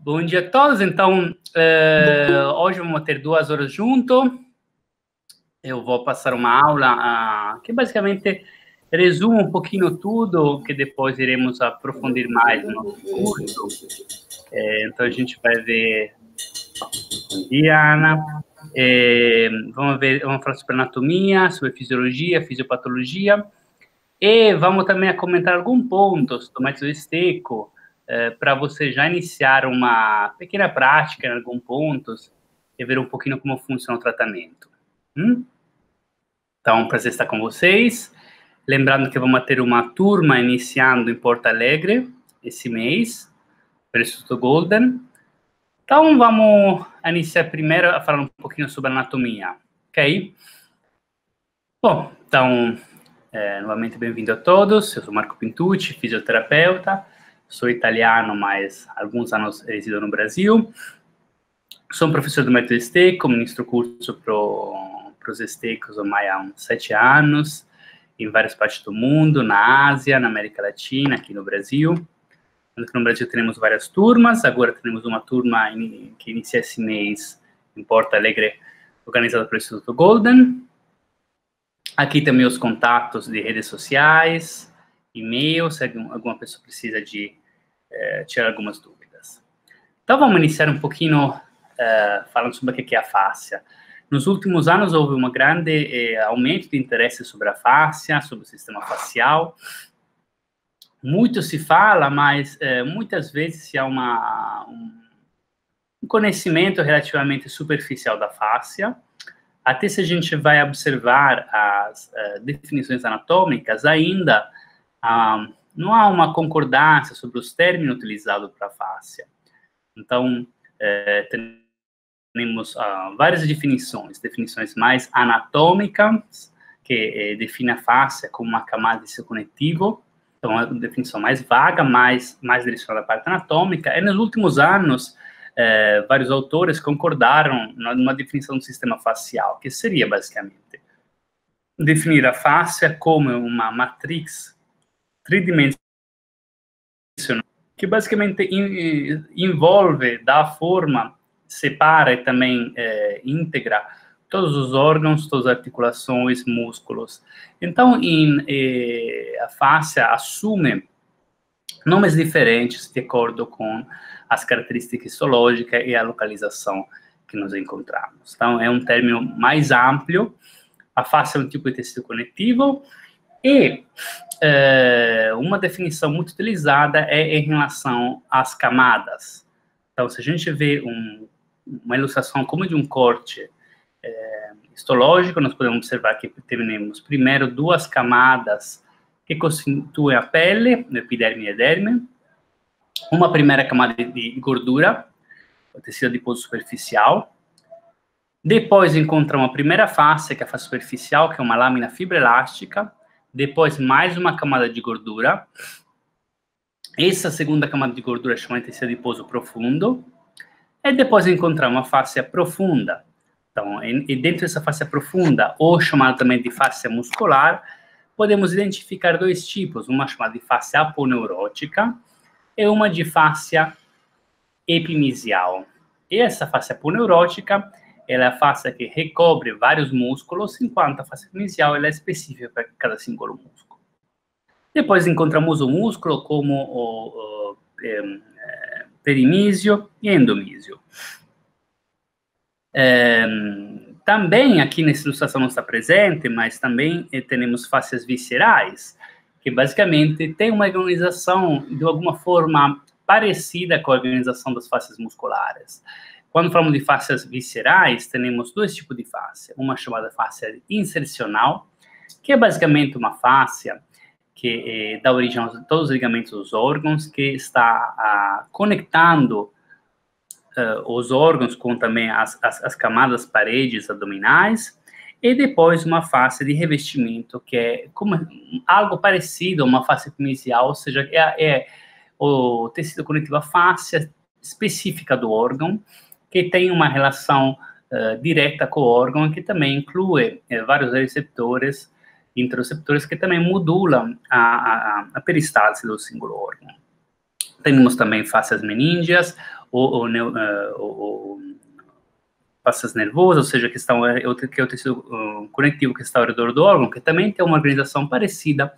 Bom dia a todos. Então, hoje vamos ter 2 horas junto. Eu vou passar uma aula que basicamente resume um pouquinho tudo, que depois iremos aprofundir mais no nosso curso. Então, a gente vai ver... Bom dia, Ana. Vamos falar sobre anatomia, sobre fisiologia, fisiopatologia, e vamos também comentar alguns pontos do método Stecco, para você já iniciar uma pequena prática em alguns pontos e ver um pouquinho como funciona o tratamento. Então, prazer estar com vocês. Lembrando que vamos ter uma turma iniciando em Porto Alegre esse mês, pelo Instituto Golden. Então, vamos iniciar primeiro a falar um pouquinho sobre anatomia, ok? Bom, então, novamente bem-vindo a todos. Eu sou Marco Pintucci, fisioterapeuta. Sou italiano, mas há alguns anos resido no Brasil. Sou um professor do método Stecco, ministro curso para os Steccos há uns 7 anos, em várias partes do mundo, na Ásia, na América Latina, aqui no Brasil. No Brasil temos várias turmas, agora temos uma turma que inicia esse mês em Porto Alegre, organizada pelo Instituto Golden. Aqui também os contatos de redes sociais, e-mail, se alguma pessoa precisa de tirar algumas dúvidas. Então, vamos iniciar um pouquinho falando sobre o que é a fáscia. Nos últimos anos, houve um grande aumento de interesse sobre a fáscia, sobre o sistema facial. Muito se fala, mas muitas vezes há um conhecimento relativamente superficial da fáscia. Até se a gente vai observar as definições anatômicas, ainda não há uma concordância sobre os términos utilizados para a fáscia. Então, temos várias definições mais anatômicas, que define a fáscia como uma camada de tecido conectivo. Então, é uma definição mais vaga, mais direcionada à parte anatômica. E nos últimos anos, vários autores concordaram numa definição do sistema facial, que seria, basicamente, definir a fáscia como uma matrix tridimensional, que basicamente envolve, dá forma, separa e também integra todos os órgãos, todas as articulações, músculos. Então, a fáscia assume nomes diferentes de acordo com as características histológicas e a localização que nos encontramos. Então, é um término mais amplo. A fáscia é um tipo de tecido conectivo e uma definição muito utilizada é em relação às camadas. Então, se a gente vê uma ilustração como de um corte histológico, nós podemos observar que temos primeiro 2 camadas que constituem a pele, epiderme e ederme. Uma primeira camada de gordura, o tecido adiposo superficial. Depois encontramos a primeira face, que é a face superficial, que é uma lâmina fibroelástica. Depois mais uma camada de gordura. Essa segunda camada de gordura é chamada de tecido adiposo profundo. E depois encontramos uma face profunda. Então, e dentro dessa face profunda, ou chamada também de face muscular, podemos identificar 2 tipos, uma chamada de face aponeurótica e uma de face epimisial. E essa face aponeurótica, ela é a face que recobre vários músculos, enquanto a face epimisial ela é específica para cada símbolo músculo. Depois encontramos o músculo como o perimísio e endomísio. Também aqui nessa ilustração não está presente, mas também temos faces viscerais, que basicamente tem uma organização de alguma forma parecida com a organização das faces musculares. Quando falamos de faces viscerais, temos 2 tipos de face. Uma chamada face insercional, que é basicamente uma face que dá origem a todos os ligamentos dos órgãos, que está conectando os órgãos com também as camadas paredes abdominais, e depois uma face de revestimento, que é como algo parecido a uma face epimisial, ou seja, é o tecido conectivo, a face específica do órgão, que tem uma relação direta com o órgão, que também inclui vários receptores, interoceptores, que também modulam a peristalse do símbolo órgão. Temos também fáscias meníngeas, ou fáscias nervosas, ou seja, que é o tecido conectivo que está ao redor do órgão, que também tem uma organização parecida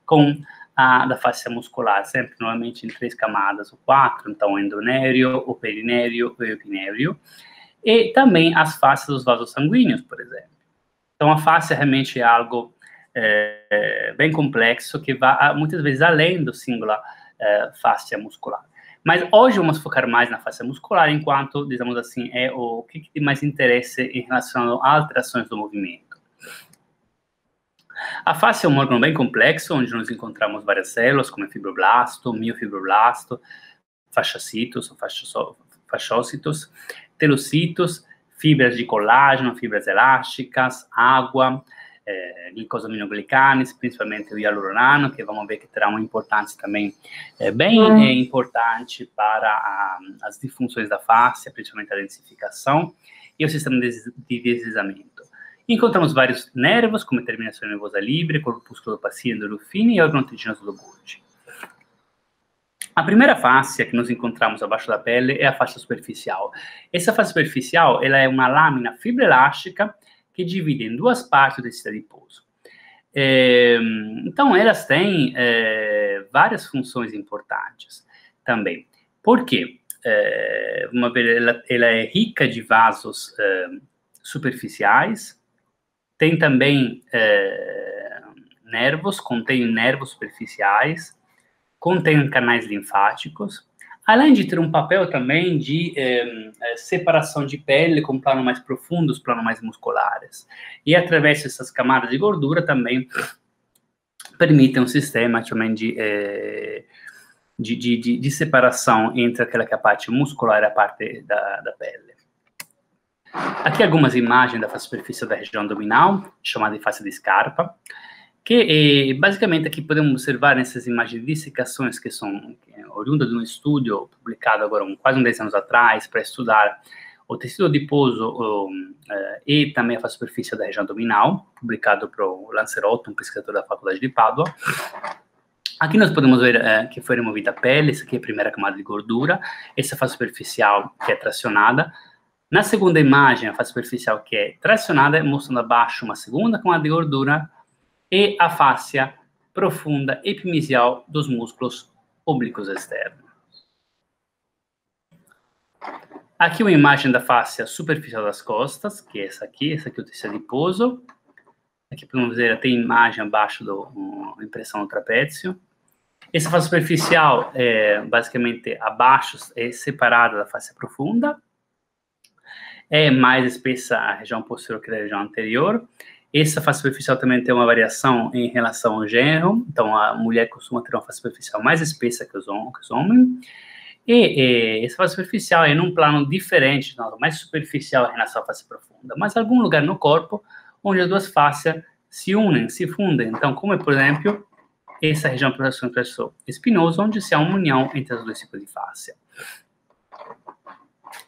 com a da fáscia muscular, sempre normalmente em 3 camadas ou 4, então o endonéreo, o perinéreo e o epinéreo, e também as fáscias dos vasos sanguíneos, por exemplo. Então a fáscia realmente é algo bem complexo, que vai muitas vezes além do singular fáscia muscular. Mas hoje vamos focar mais na fáscia muscular, enquanto, digamos assim, é o que tem mais interesse em relação a alterações do movimento. A fáscia é um órgão bem complexo, onde nós encontramos várias células, como fibroblasto, miofibroblasto, fasciocitos, fasciócitos, telocitos, fibras de colágeno, fibras elásticas, água, glicosaminoglicanes, principalmente o hialuroniano, que vamos ver que terá uma importância também bem importante para as disfunções da face, principalmente a densificação, e o sistema de deslizamento. Encontramos vários nervos, como a terminação nervosa livre, corpúsculo passivo endorfina e órgão tendiginoso do Golgi. A primeira fáscia que nós encontramos abaixo da pele é a fáscia superficial. Essa fáscia superficial, ela é uma lâmina fibroelástica que divide em 2 partes o tecido adiposo. Então, elas têm várias funções importantes também. Por quê? Vamos ver, ela é rica de vasos superficiais, tem também nervos, contém nervos superficiais, contém canais linfáticos, além de ter um papel também de separação de pele com planos mais profundos, planos mais musculares. E através dessas camadas de gordura também permite um sistema também de separação entre aquela que é a parte muscular e a parte da pele. Aqui algumas imagens da face superficial da região abdominal, chamada de face de Scarpa, que basicamente aqui podemos observar nessas imagens de dissecações que são oriundas de um estudo publicado agora quase 10 anos atrás para estudar o tecido adiposo e também a face superficial da região abdominal, publicado por Lancerotto, um pesquisador da Faculdade de Pádua. Aqui nós podemos ver que foi removida a pele, essa aqui é a primeira camada de gordura, essa face superficial que é tracionada. Na segunda imagem, a face superficial que é tracionada, mostrando abaixo uma segunda camada de gordura e a fáscia profunda epimisial dos músculos oblíquos externos. Aqui uma imagem da fáscia superficial das costas, que é essa aqui é o tecido adiposo. Aqui podemos ver, tem imagem abaixo da impressão do trapézio. Essa face superficial, basicamente, abaixo, é separada da fáscia profunda. É mais espessa a região posterior que a região anterior. Essa face superficial também tem uma variação em relação ao gênero. Então, a mulher costuma ter uma face superficial mais espessa que os homens. E essa face superficial é num plano diferente, mais superficial em relação à face profunda. Mas em algum lugar no corpo, onde as duas faces se unem, se fundem. Então, como é, por exemplo, essa região transversal espinosa, onde se há uma união entre os dois tipos de face.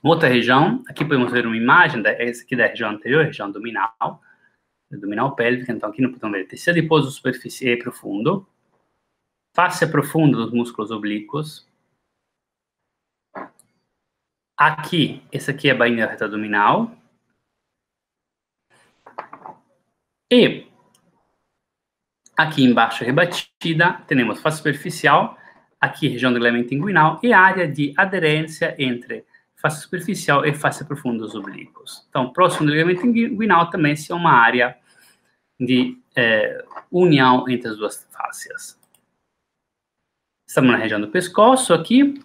Outra região, aqui podemos ver uma imagem, essa aqui da região anterior, região abdominal pélvica. Então, aqui não podemos ver tecido adiposo superficial e profundo, face profunda dos músculos oblíquos. Aqui, essa aqui é a bainha reta abdominal. E aqui embaixo, rebatida, temos face superficial, aqui região do ligamento inguinal e área de aderência entre face superficial e face profunda dos oblíquos. Então, próximo do ligamento inguinal também se é uma área de união entre as duas fáscias. Estamos na região do pescoço aqui,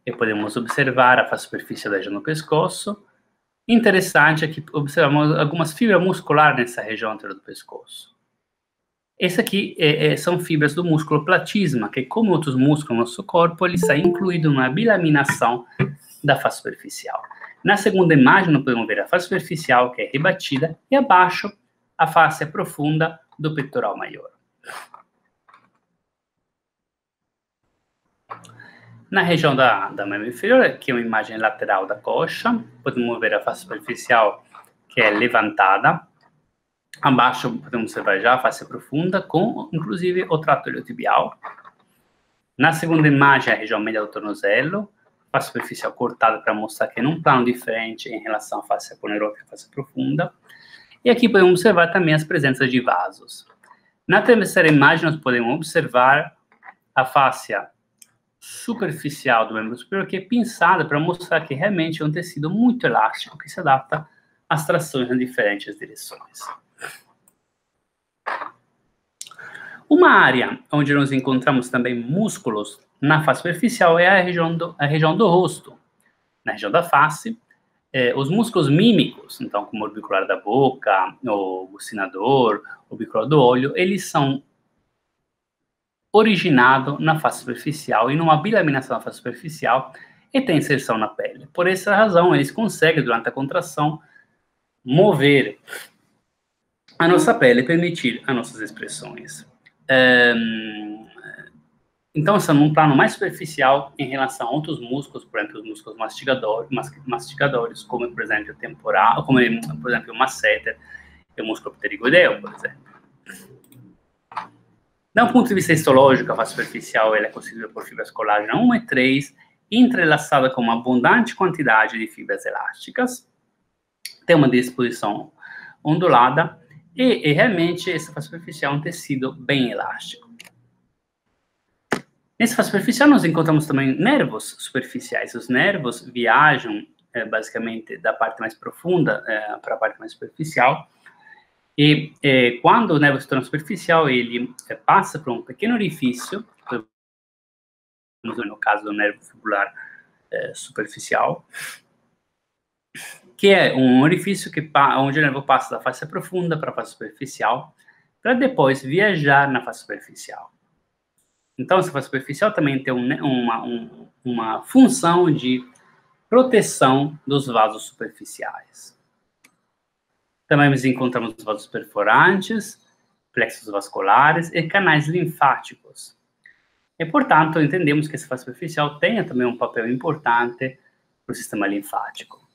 e podemos observar a face superficial da região do pescoço. Interessante é que observamos algumas fibras musculares nessa região anterior do pescoço. Esse aqui são fibras do músculo platisma, que, como outros músculos no nosso corpo, ele está incluído na bilaminação da face superficial. Na segunda imagem, nós podemos ver a face superficial, que é rebatida, e abaixo, a face profunda do peitoral maior. Na região da mama inferior, aqui é uma imagem lateral da coxa, podemos ver a face superficial, que é levantada. Abaixo, podemos observar já a face profunda, com, inclusive, o trato iliotibial. Na segunda imagem, a região média do tornozelo, face superficial cortada para mostrar que é num plano diferente em relação à face aponeurôtica e face profunda. E aqui podemos observar também as presenças de vasos. Na terceira imagem, nós podemos observar a fáscia superficial do membro superior, que é pinçada para mostrar que realmente é um tecido muito elástico, que se adapta às trações em diferentes direções. Uma área onde nós encontramos também músculos na face superficial é a região do rosto. Na região da face, os músculos mímicos, então como o orbicular da boca, o bucinador, o orbicular do olho, eles são originados na face superficial e numa bilaminação na face superficial e tem inserção na pele. Por essa razão, eles conseguem, durante a contração, mover a nossa pele e permitir as nossas expressões. Então, são num plano mais superficial em relação a outros músculos, por exemplo, os músculos mastigadores, como, por exemplo, o temporal, como, por exemplo, o masseter e o músculo pterigoideu, por exemplo. Do ponto de vista histológico, a face superficial ela é constituída por fibras colágeno 1 e 3, entrelaçada com uma abundante quantidade de fibras elásticas, tem uma disposição ondulada, e realmente essa face superficial é um tecido bem elástico. Nessa face superficial nós encontramos também nervos superficiais. Os nervos viajam basicamente da parte mais profunda para a parte mais superficial. E quando o nervo se torna superficial, ele passa por um pequeno orifício, no caso do nervo fibular superficial, que é um orifício onde o nervo passa da face profunda para a face superficial, para depois viajar na face superficial. Então, essa face superficial também tem uma função de proteção dos vasos superficiais. Também nos encontramos os vasos perforantes, plexos vasculares e canais linfáticos. E, portanto, entendemos que essa face superficial tenha também um papel importante para o sistema linfático.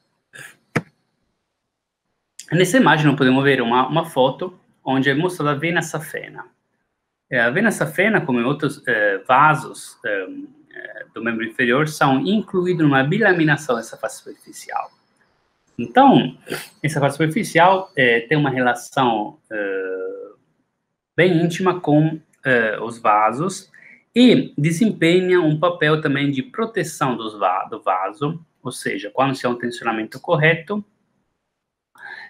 Nessa imagem, nós podemos ver uma foto onde é mostrada a vena safena. A vena safena, como em outros vasos do membro inferior, são incluídos numa bilaminação dessa face superficial. Então, essa face superficial tem uma relação bem íntima com os vasos e desempenha um papel também de proteção do vaso, ou seja, quando se há um tensionamento correto,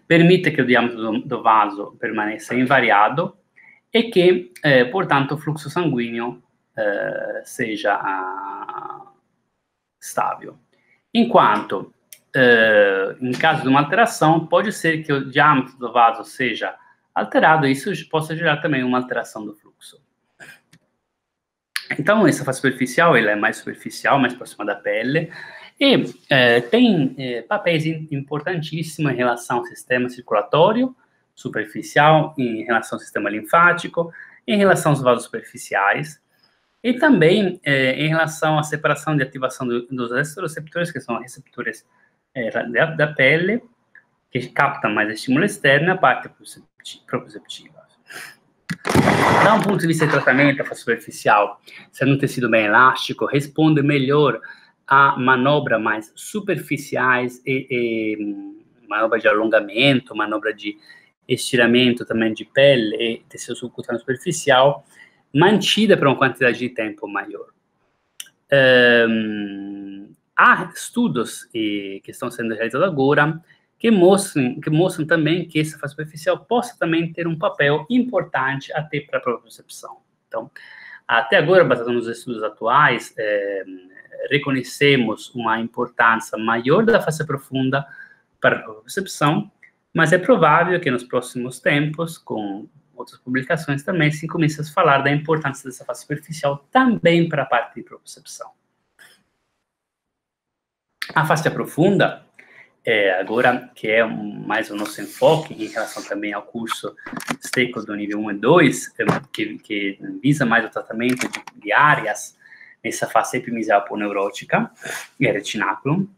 permite que o diâmetro do vaso permaneça invariado e que, portanto, o fluxo sanguíneo seja estável. Enquanto, em caso de uma alteração, pode ser que o diâmetro do vaso seja alterado e isso possa gerar também uma alteração do fluxo. Então, essa face superficial, ela é mais superficial, mais próxima da pele, e tem papéis importantíssimos em relação ao sistema circulatório superficial, em relação ao sistema linfático, em relação aos vasos superficiais, e também em relação à separação de ativação dos esteroreceptores, que são receptores da pele, que captam mais estímulo externo, e a parte proprioceptiva. Da um ponto de vista de tratamento, a face superficial, sendo um tecido bem elástico, responde melhor a manobras mais superficiais e manobra de alongamento, manobra de estiramento também de pele e tecido subcutâneo superficial, mantida por uma quantidade de tempo maior. Há estudos que estão sendo realizados agora que mostram também que essa face superficial possa também ter um papel importante até para a propriocepção. Então, até agora, baseado nos estudos atuais, reconhecemos uma importância maior da face profunda para a propriocepção, mas é provável que nos próximos tempos, com outras publicações também, se comece a falar da importância dessa face superficial também para a parte de propriocepção. A face profunda, agora que é mais o nosso enfoque em relação também ao curso STECO do nível 1 e 2, que visa mais o tratamento de áreas nessa face epimesial aponeurótica e retináculo.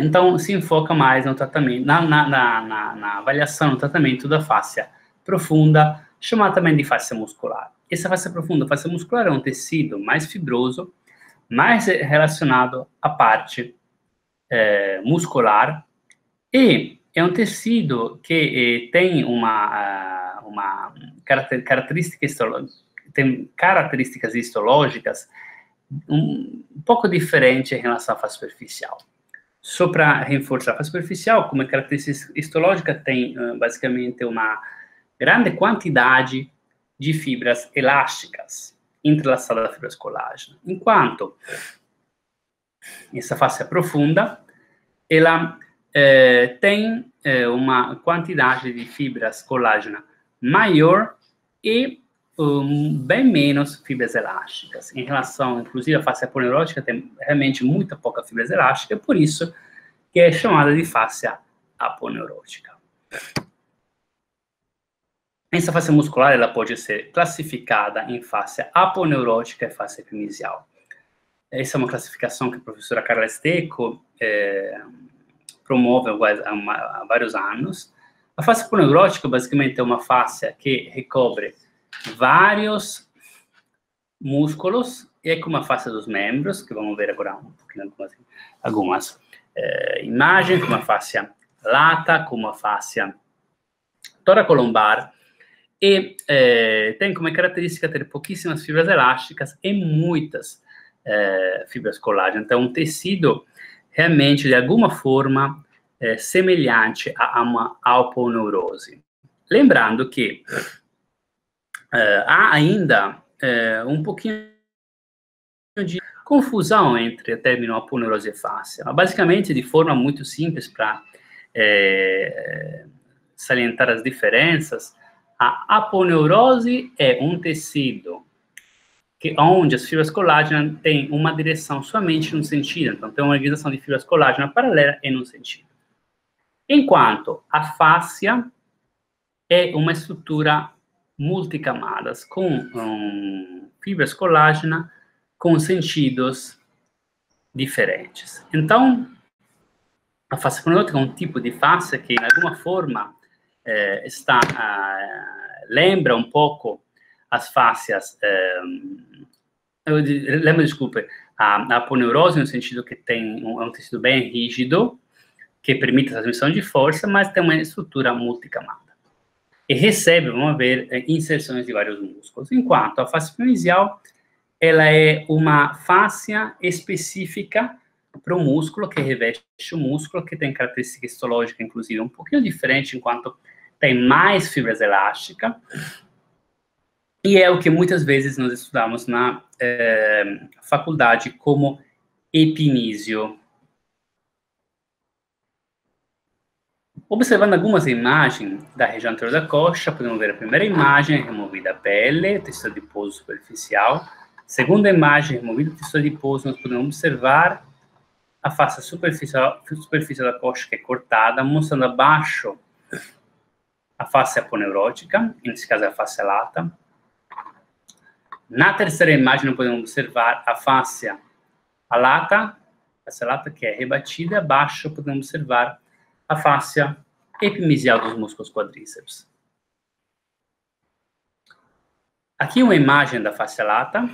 Então, se enfoca mais no tratamento, na avaliação, no tratamento da face profunda, chamada também de face muscular. essa fascia profunda, a fascia muscular, é um tecido mais fibroso, mais relacionado à parte muscular, e é um tecido que tem uma característica tem características histológicas um pouco diferente em relação à face superficial. Só para reforçar, a face superficial, como característica histológica, tem basicamente uma grande quantidade de fibras elásticas entrelaçadas a fibras colágeno, enquanto essa face profunda, ela tem uma quantidade de fibras colágeno maior e bem menos fibras elásticas. Em relação, inclusive, à face aponeurótica, tem realmente muita pouca fibras elásticas, por isso que é chamada de face aponeurótica. Essa face muscular, ela pode ser classificada em face aponeurótica e face epimisial. Essa é uma classificação que a professora Carla Stecco promove há vários anos. A face aponeurótica, basicamente, é uma face que recobre vários músculos, e é como a face dos membros, que vamos ver agora um pouquinho algumas imagens, como a face lata, como a face toracolombar, e tem como característica ter pouquíssimas fibras elásticas e muitas fibras colágeno. Então, um tecido realmente, de alguma forma, semelhante a uma aponeurose. Lembrando que há ainda um pouquinho de confusão entre o termo aponeurose e face. Basicamente, de forma muito simples, para salientar as diferenças, a aponeurose é um tecido onde as fibras colágeno têm uma direção somente num sentido, então tem uma organização de fibras colágeno paralela em um sentido. Enquanto a fáscia é uma estrutura multicamadas, com fibras colágeno com sentidos diferentes. Então, a face aponeurótica é um tipo de face que, de alguma forma, lembra um pouco as fáscias, a aponeurose no sentido que tem um tecido bem rígido, que permite a transmissão de força, mas tem uma estrutura multicamada. E recebe, vamos ver, inserções de vários músculos. Enquanto a face epimisial, ela é uma fáscia específica para o músculo, que reveste o músculo, que tem característica histológica, inclusive, um pouquinho diferente, enquanto tem mais fibras elásticas, e é o que muitas vezes nós estudamos na faculdade como epinísio. Observando algumas imagens da região anterior da coxa, podemos ver a primeira imagem, removida a pele, tecido adiposo superficial. Segunda imagem, removida o tecido adiposo, nós podemos observar a face superficial da coxa que é cortada, mostrando abaixo a face aponeurótica, nesse caso é a face lata. Na terceira imagem, nós podemos observar a face lata que é rebatida, abaixo podemos observar a face epimisial dos músculos quadríceps. Aqui uma imagem da face lata,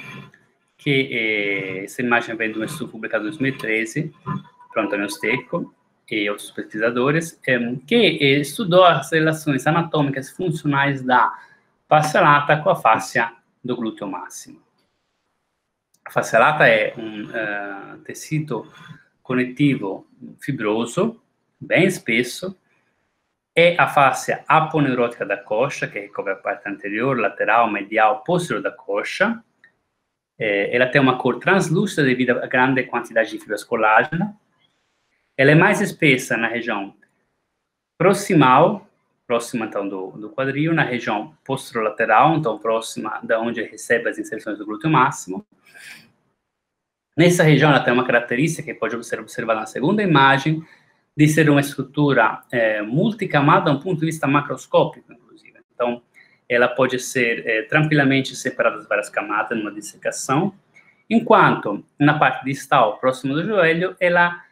que essa imagem vem de um estudo publicado em 2013, por Antônio Stecco e outros pesquisadores, que estudou as relações anatômicas e funcionais da face lata com a face do glúteo máximo. A face lata é um tecido conectivo fibroso, bem espesso, é a face aponeurótica da coxa, que recobre a parte anterior, lateral, medial, posterior da coxa. Ela tem uma cor translúcida devido à grande quantidade de fibras colágeno. Ela é mais espessa na região proximal, próxima, então, do quadril, na região posterolateral, então, próxima de onde recebe as inserções do glúteo máximo. Nessa região, ela tem uma característica que pode ser observada na segunda imagem, de ser uma estrutura multicamada, do ponto de vista macroscópico, inclusive. Então, ela pode ser tranquilamente separada das várias camadas numa dissecação, enquanto, na parte distal, próximo do joelho, ela,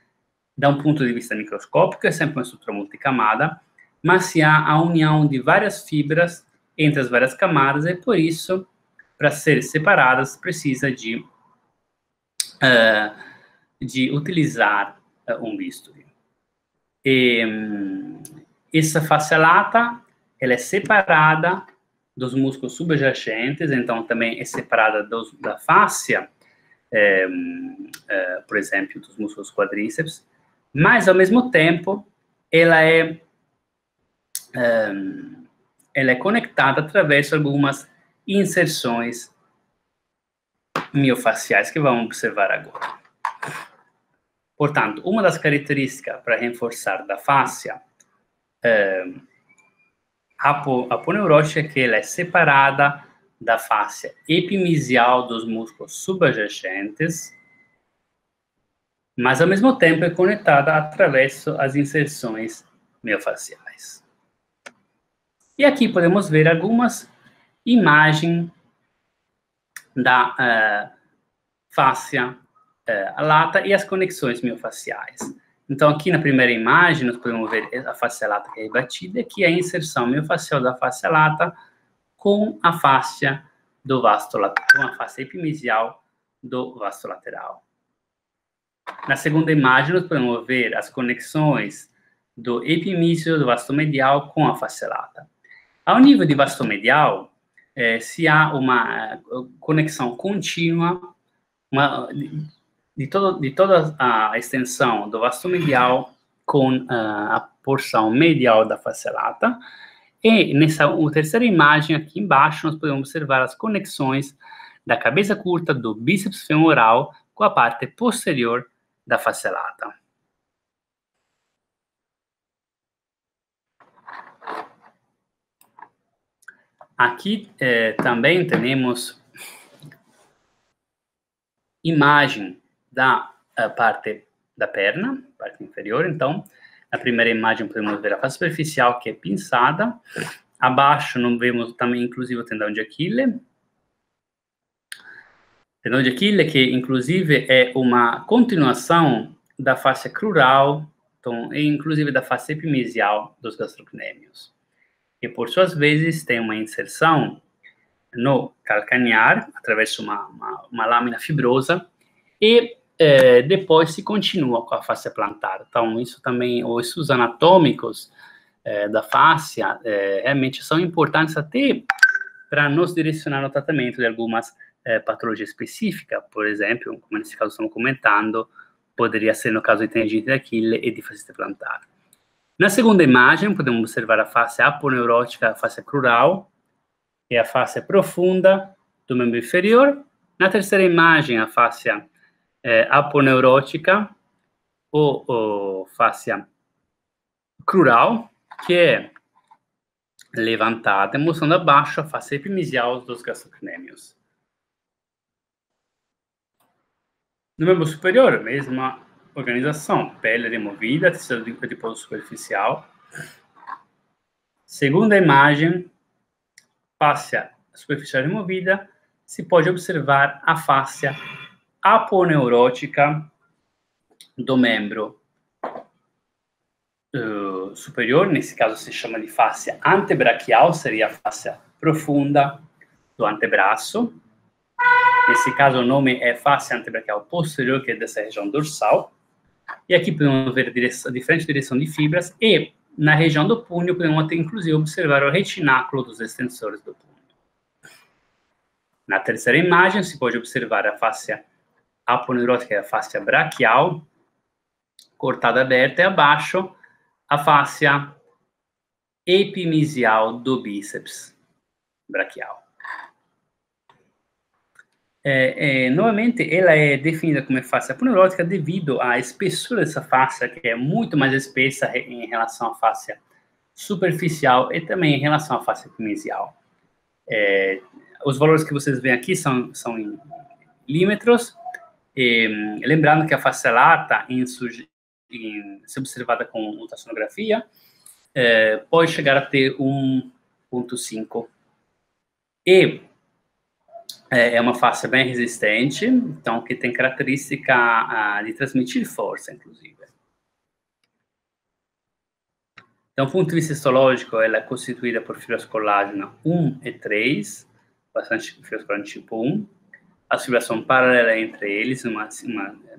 da um ponto de vista microscópico, é sempre uma estrutura multicamada, mas se há a união de várias fibras entre as várias camadas, e por isso, para ser separadas, precisa de utilizar um bisturi. Essa face lata, ela é separada dos músculos subjacentes, então também é separada da fáscia, por exemplo, dos músculos quadríceps, mas ao mesmo tempo ela é conectada através de algumas inserções miofaciais que vamos observar agora. Portanto, uma das características para reforçar da fáscia aponeurótica é que ela é separada da fáscia epimisial dos músculos subjacentes, mas ao mesmo tempo é conectada através das inserções miofaciais. E aqui podemos ver algumas imagens da fáscia lata e as conexões miofaciais. Então, aqui na primeira imagem, nós podemos ver a fáscia lata que é rebatida, aqui é a inserção miofacial da fáscia lata com a fáscia do vasto lateral, com a fáscia epimisial do vasto lateral. Na segunda imagem, nós podemos ver as conexões do epimísio do vasto medial com a fáscia lata. Ao nível de vasto medial, se há uma conexão contínua de toda a extensão do vasto medial com a porção medial da fáscia lata. E nessa terceira imagem, aqui embaixo, nós podemos observar as conexões da cabeça curta do bíceps femoral com a parte posterior da fáscia lata. Aqui também temos imagem da parte da perna, parte inferior. Então, na primeira imagem podemos ver a face superficial, que é pinçada. Abaixo nós vemos também, inclusive, o tendão de Aquiles. Tendão de Aquiles, que inclusive é uma continuação da face crural, então, e inclusive da face epimisial dos gastrocnêmios. E por suas vezes tem uma inserção no calcanhar, através de uma lâmina fibrosa, e depois se continua com a face plantar. Então, isso também, os estudos anatômicos da face, realmente são importantes até para nos direcionar no tratamento de algumas patologias específicas. Por exemplo, como nesse caso estamos comentando, poderia ser no caso de tendinite de Aquiles e de fascite plantar. Na segunda imagem, podemos observar a face aponeurótica, a face crural, e a face profunda do membro inferior. Na terceira imagem, a face aponeurótica, ou face crural, que é levantada, mostrando abaixo a face epimisial dos gastrocnêmios. No membro superior, mesma organização, pele removida, tecido adiposo superficial. Segunda imagem, fáscia superficial removida, se pode observar a fáscia aponeurótica do membro superior, nesse caso se chama de fáscia antebraquial, seria a fáscia profunda do antebraço. Nesse caso o nome é fáscia antebraquial posterior, que é dessa região dorsal. E aqui podemos ver a diferente direção de fibras, e na região do punho podemos até, inclusive, observar o retináculo dos extensores do punho. Na terceira imagem, se pode observar a fáscia aponeurótica, que é a fáscia braquial, cortada aberta, e abaixo a fáscia epimisial do bíceps braquial. Novamente, ela é definida como fáscia aponeurótica devido à espessura dessa fáscia, que é muito mais espessa em relação à fáscia superficial e também em relação à fáscia epimisial. Os valores que vocês veem aqui são em milímetros, lembrando que a fáscia lata, se observada com ultrassonografia, pode chegar a ter 1,5. E é uma fáscia bem resistente, então que tem característica de transmitir força, inclusive. Então, do ponto de vista histológico, ela é constituída por fibras colágeno 1 e 3, bastante fibras colágenas tipo 1. As fibras são paralelas entre eles, numa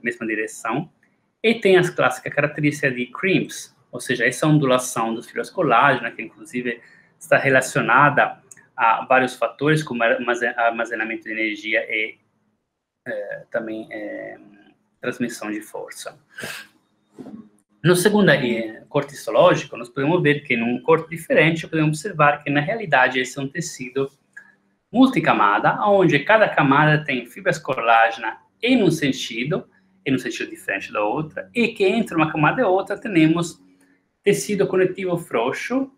mesma direção. E tem as clássicas características de crimps, ou seja, essa ondulação das fibras colágenas, que inclusive está relacionada a vários fatores, como armazenamento de energia e também transmissão de força. No segundo corte histológico, nós podemos ver que num corte diferente, podemos observar que, na realidade, esse é um tecido multicamada, onde cada camada tem fibras colágenas em um sentido diferente da outra, e que entre uma camada e outra temos tecido conectivo frouxo,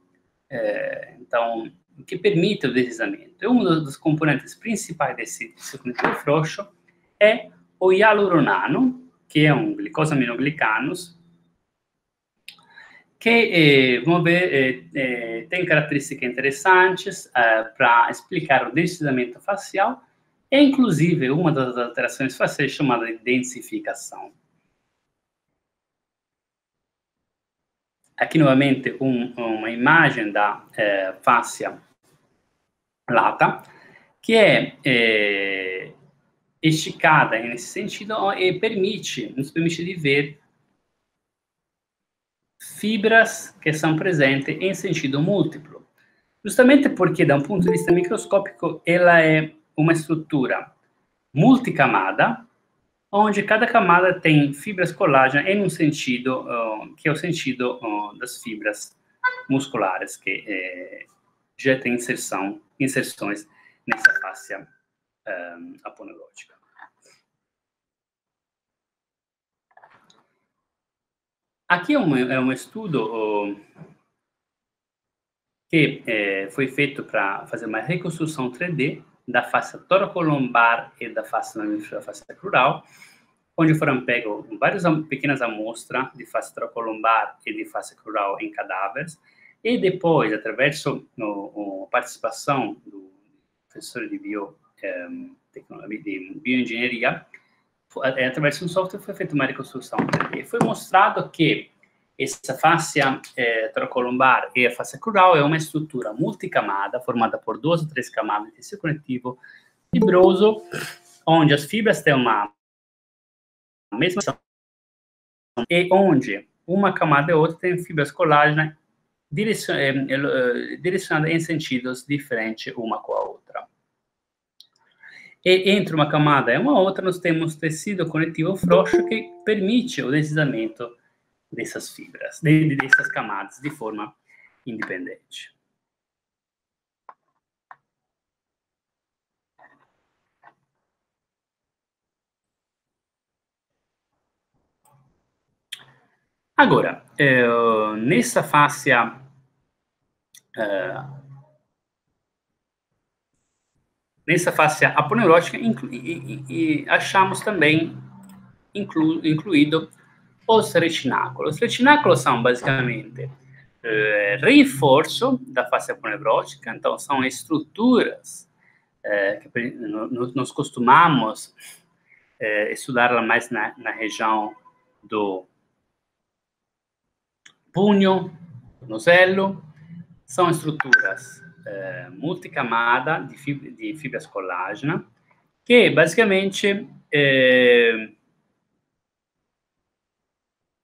então, que permite o deslizamento. E um dos componentes principais desse tecido conectivo frouxo é o hialuronano, que é um glicosaminoglicanos, que, vamos ver, tem características interessantes para explicar o deslizamento facial, e inclusive uma das alterações faciais chamada de densificação. Aqui, novamente, uma imagem da fáscia lata, que é esticada nesse sentido e nos permite de ver fibras que são presentes em sentido múltiplo. Justamente porque, da um ponto de vista microscópico, ela é uma estrutura multicamada, onde cada camada tem fibras colágenas em um sentido, que é o sentido das fibras musculares, que já tem inserções nessa fáscia aponeurótica. Aqui é um estudo que foi feito para fazer uma reconstrução 3D da face toracolombar e da face mamífera, da face crural, onde foram pegos várias pequenas amostras de face toracolombar e de face crural em cadáveres, e depois, através da participação do professor de bioengenharia, através de um software foi feita uma reconstrução 3D. Foi mostrado que essa face toracolombar e a face crural é uma estrutura multicamada, formada por 2 ou 3 camadas de tecido conectivo fibroso, onde as fibras têm uma mesma e onde uma camada e outra tem fibras colágenas direcionadas em sentidos diferentes uma com a outra. E entre uma camada e uma outra, nós temos tecido conectivo frouxo que permite o deslizamento dessas fibras, dessas camadas, de forma independente. Agora, nessa fáscia aponeurótica, achamos também incluído os retináculos. Os retináculos são, basicamente, reforço da face aponeurótica, então são estruturas que nós costumamos estudar mais na região do punho, do nozello. São estruturas multicamada de fibras colágenas, que basicamente,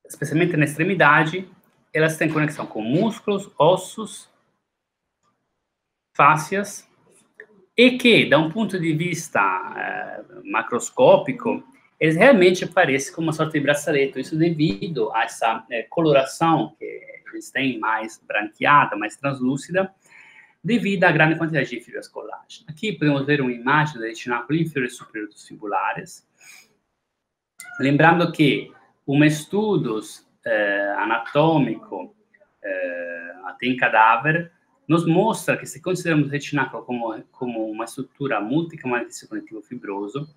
especialmente na extremidade, elas têm conexão com músculos, ossos, fáscias, e que, da um ponto de vista macroscópico, eles realmente parecem como uma sorte de bracelete. Isso devido a essa coloração que eles têm, mais branqueada, mais translúcida, devido à grande quantidade de fibras colágenas. Aqui podemos ver uma imagem do retináculo inferior e superior dos fibulares. Lembrando que estudos anatômico até em cadáver nos mostra que, se consideramos o retináculo como uma estrutura multicamada de tecido conectivo fibroso,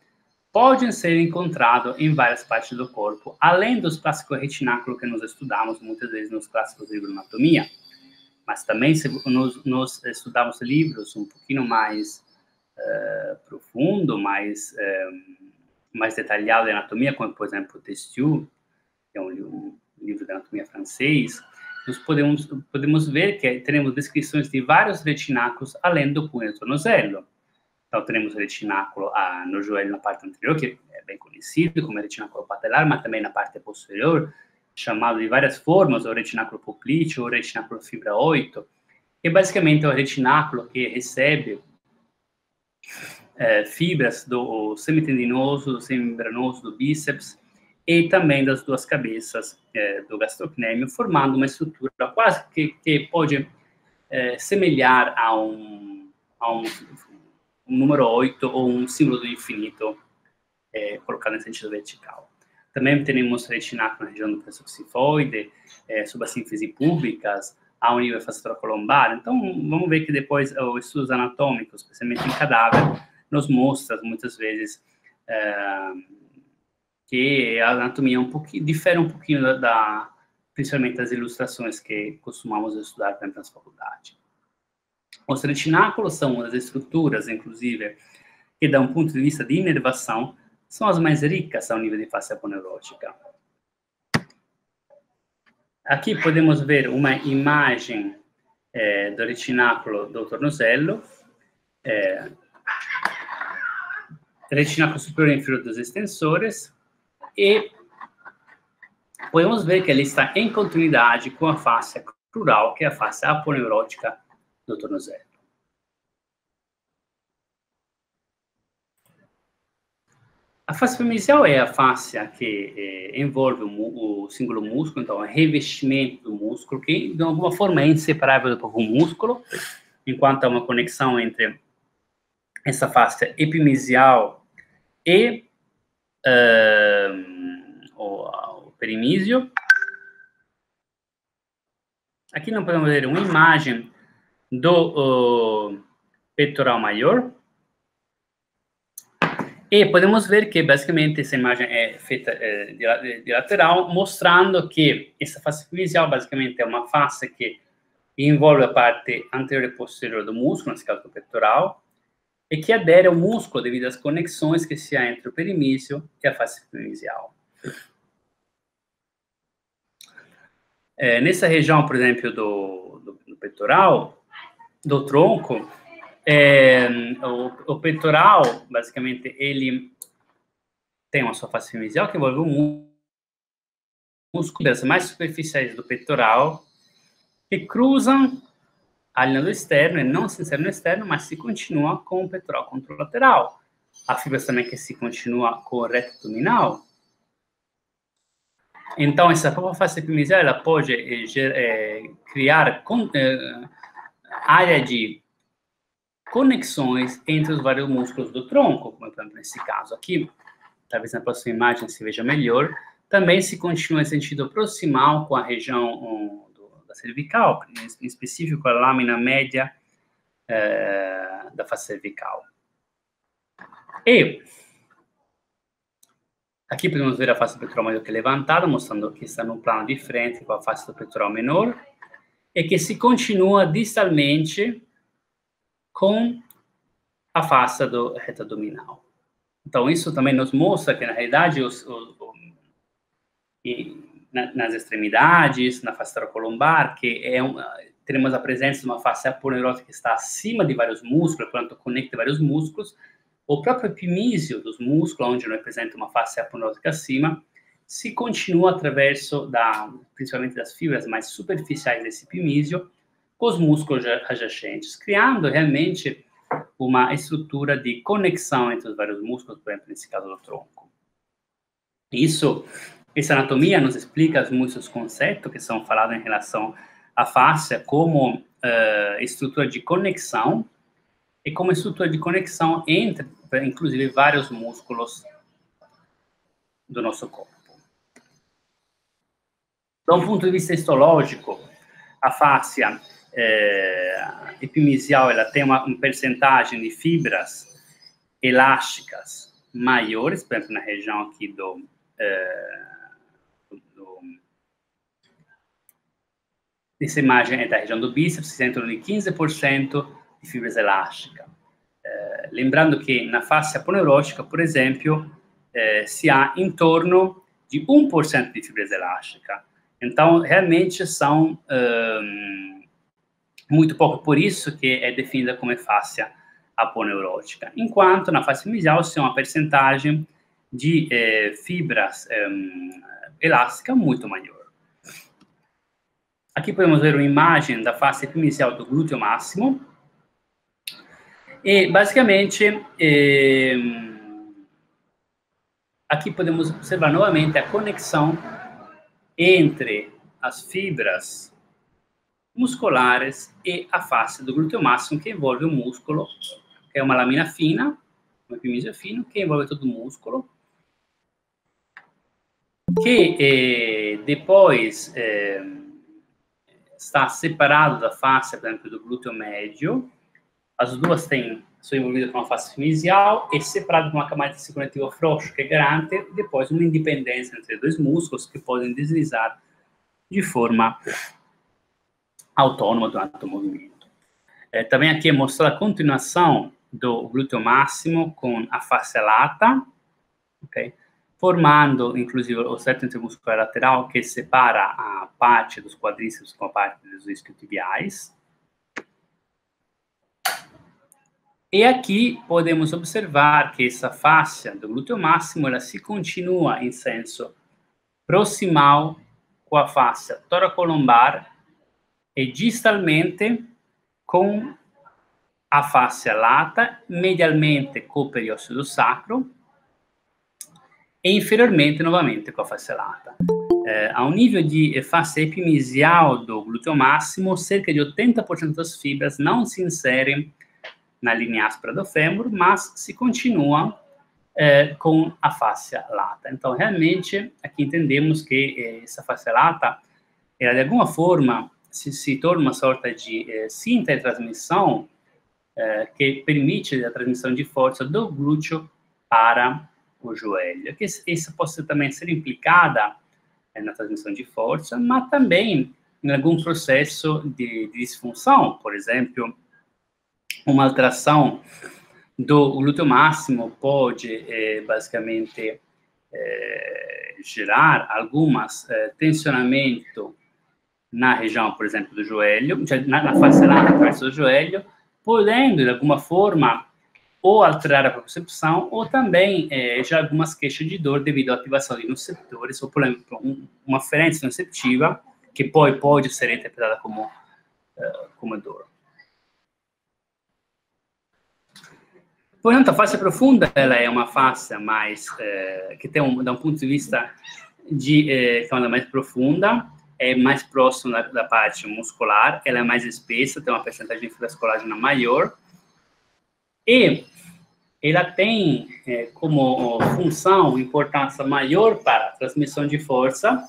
podem ser encontrados em várias partes do corpo, além dos clássicos retináculos que nós estudamos muitas vezes nos clássicos livros de anatomia, mas também, se nós estudamos livros um pouquinho mais profundo, mais detalhado de anatomia, como, por exemplo, Testiu, que é um livro de anatomia francês, nós podemos ver que teremos descrições de vários retináculos além do punho e tornozelo. Então, temos o retináculo no joelho, na parte anterior, que é bem conhecido como retináculo patelar, mas também na parte posterior, chamado de várias formas, o retináculo poplíteo, o retináculo fibra 8, que basicamente é o retináculo que recebe fibras do semitendinoso, do semimembranoso, do bíceps, e também das duas cabeças do gastrocnêmio, formando uma estrutura quase que pode semelhar a um número 8 ou um símbolo do infinito colocado em sentido vertical. Também temos retináculo na região do plexo psifoide, sob a sínfise púbicas, ao nível fasciculolombar. Então, vamos ver que depois os estudos anatômicos, especialmente em cadáver, nos mostram muitas vezes que a anatomia difere um pouquinho principalmente das ilustrações que costumamos estudar também nas faculdades. Os retináculos são as estruturas, inclusive, que, da um ponto de vista de inervação, são as mais ricas ao nível de face aponeurótica. Aqui podemos ver uma imagem do retináculo do tornozelo, retináculo superior e inferior dos extensores, e podemos ver que ele está em continuidade com a face crural, que é a face aponeurótica do tornozelo. A face epimesial é a face que envolve o símbolo músculo, então é revestimento do músculo, que de alguma forma é inseparável do músculo, enquanto há uma conexão entre essa face epimesial e o perimísio. Aqui nós podemos ver uma imagem do peitoral maior. E podemos ver que, basicamente, essa imagem é feita de lateral, mostrando que essa face epimesial, basicamente, é uma face que envolve a parte anterior e posterior do músculo, nesse caso do peitoral, e que adere ao músculo devido às conexões que se há entre o perimísio e a face epimesial. Nessa região, por exemplo, do peitoral, do tronco, o peitoral, basicamente, ele tem uma sua face epimesial que envolve o músculo mais superficiais do peitoral, que cruzam a linha do externo, e não se inserem no externo, mas se continua com o peitoral contralateral. Há fibras também que se continua com o reto abdominal. Então, essa própria face epimesial, ela pode criar área de conexões entre os vários músculos do tronco, como por exemplo nesse caso aqui, talvez na próxima imagem se veja melhor, também se continua em sentido proximal com a região da cervical, em específico a lâmina média da face cervical. E aqui podemos ver a face do peitoral maior que é levantada, mostrando que está no plano de frente com a face do peitoral menor, e que se continua distalmente com a face do reto abdominal. Então, isso também nos mostra que, na realidade, nas extremidades, na face thoracolombar, que teremos a presença de uma face aponeurótica que está acima de vários músculos, portanto, conecta vários músculos. O próprio epimísio dos músculos, onde não apresenta uma face aponeurótica acima, se continua através principalmente das fibras mais superficiais desse epimísio, com os músculos adjacentes, criando realmente uma estrutura de conexão entre os vários músculos, por exemplo, nesse caso do tronco. Essa anatomia nos explica muitos conceitos que são falados em relação à face como estrutura de conexão e como estrutura de conexão entre, inclusive, vários músculos do nosso corpo. Do ponto de vista histológico, a face epimesial ela tem uma percentagem de fibras elásticas maiores, por exemplo, na região aqui essa imagem é da região do bíceps, em torno de 15% de fibras elásticas. Lembrando que na face aponeurótica, por exemplo, se há em torno de 1% de fibras elásticas. Então, realmente são muito pouco, por isso que é definida como face aponeurótica, enquanto na fase mesial se tem uma percentagem de fibras elásticas muito maior. Aqui podemos ver uma imagem da face epimesial do glúteo máximo. E, basicamente, aqui podemos observar novamente a conexão entre as fibras musculares e a face do glúteo máximo, que envolve o músculo, que é uma lâmina fina, um epimesio fino, que envolve todo o músculo, que depois está separado da face, por exemplo, do glúteo médio. As duas são envolvidas com uma face mesial e separado com uma camada de tecido conectivo frouxo, que garante depois uma independência entre dois músculos que podem deslizar de forma autônoma durante o movimento. Também aqui é mostrada a continuação do glúteo máximo com a face lata, okay? Formando, inclusive, o septo intermuscular lateral, que separa a parte dos quadríceps com a parte dos isquiotibiais. E aqui podemos observar que essa faixa do glúteo máximo, ela se continua em senso proximal com a faixa toracolombar e distalmente com a faixa lata, medialmente com o periósteo do sacro e inferiormente, novamente, com a faixa lata. A um nível de face epimesial do glúteo máximo, cerca de 80% das fibras não se inserem na linha áspera do fêmur, mas se continua com a fáscia lata. Então, realmente, aqui entendemos que essa fáscia lata, ela, de alguma forma, se torna uma sorta de cinta de transmissão que permite a transmissão de força do glúteo para o joelho. Que isso pode também ser implicada na transmissão de força, mas também em algum processo de disfunção, por exemplo, uma alteração do glúteo máximo pode, basicamente, gerar algumas tensionamento na região, por exemplo, do joelho, na face lata, através do joelho, podendo, de alguma forma, ou alterar a propriocepção, ou também já algumas queixas de dor devido à ativação de nociceptores, ou, por exemplo, uma ferência nociceptiva, que pode ser interpretada como dor. Portanto, a face profunda, ela é uma face mais, que tem, da um ponto de vista de camada mais profunda, é mais próxima da parte muscular, ela é mais espessa, tem uma percentagem de fibras colágena maior, e ela tem como função, importância maior para a transmissão de força,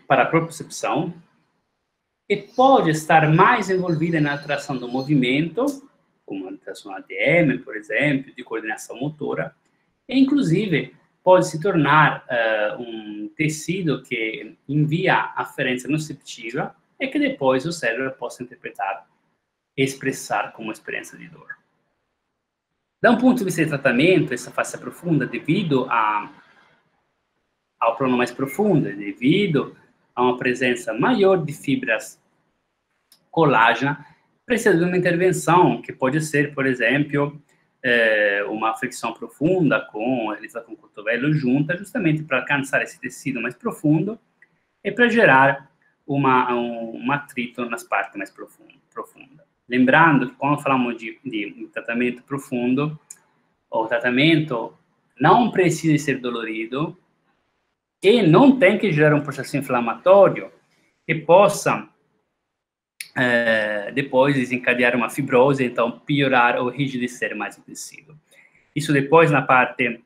para a propriocepção, e pode estar mais envolvida na alteração do movimento, como a alteração ADM, por exemplo, de coordenação motora, e, inclusive, pode se tornar um tecido que envia aferência nociceptiva e que depois o cérebro possa interpretar e expressar como experiência de dor. Da um ponto de vista de tratamento, essa face profunda, devido ao problema mais profundo, devido a uma presença maior de fibras colágena, precisa de uma intervenção que pode ser, por exemplo, uma flexão profunda com o cotovelo junta, justamente para alcançar esse tecido mais profundo e para gerar um atrito nas partes mais profundas. Lembrando que quando falamos de tratamento profundo, o tratamento não precisa ser dolorido e não tem que gerar um processo inflamatório que possa depois desencadear uma fibrose, então piorar ou rigidecer mais o tecido. Isso depois na parte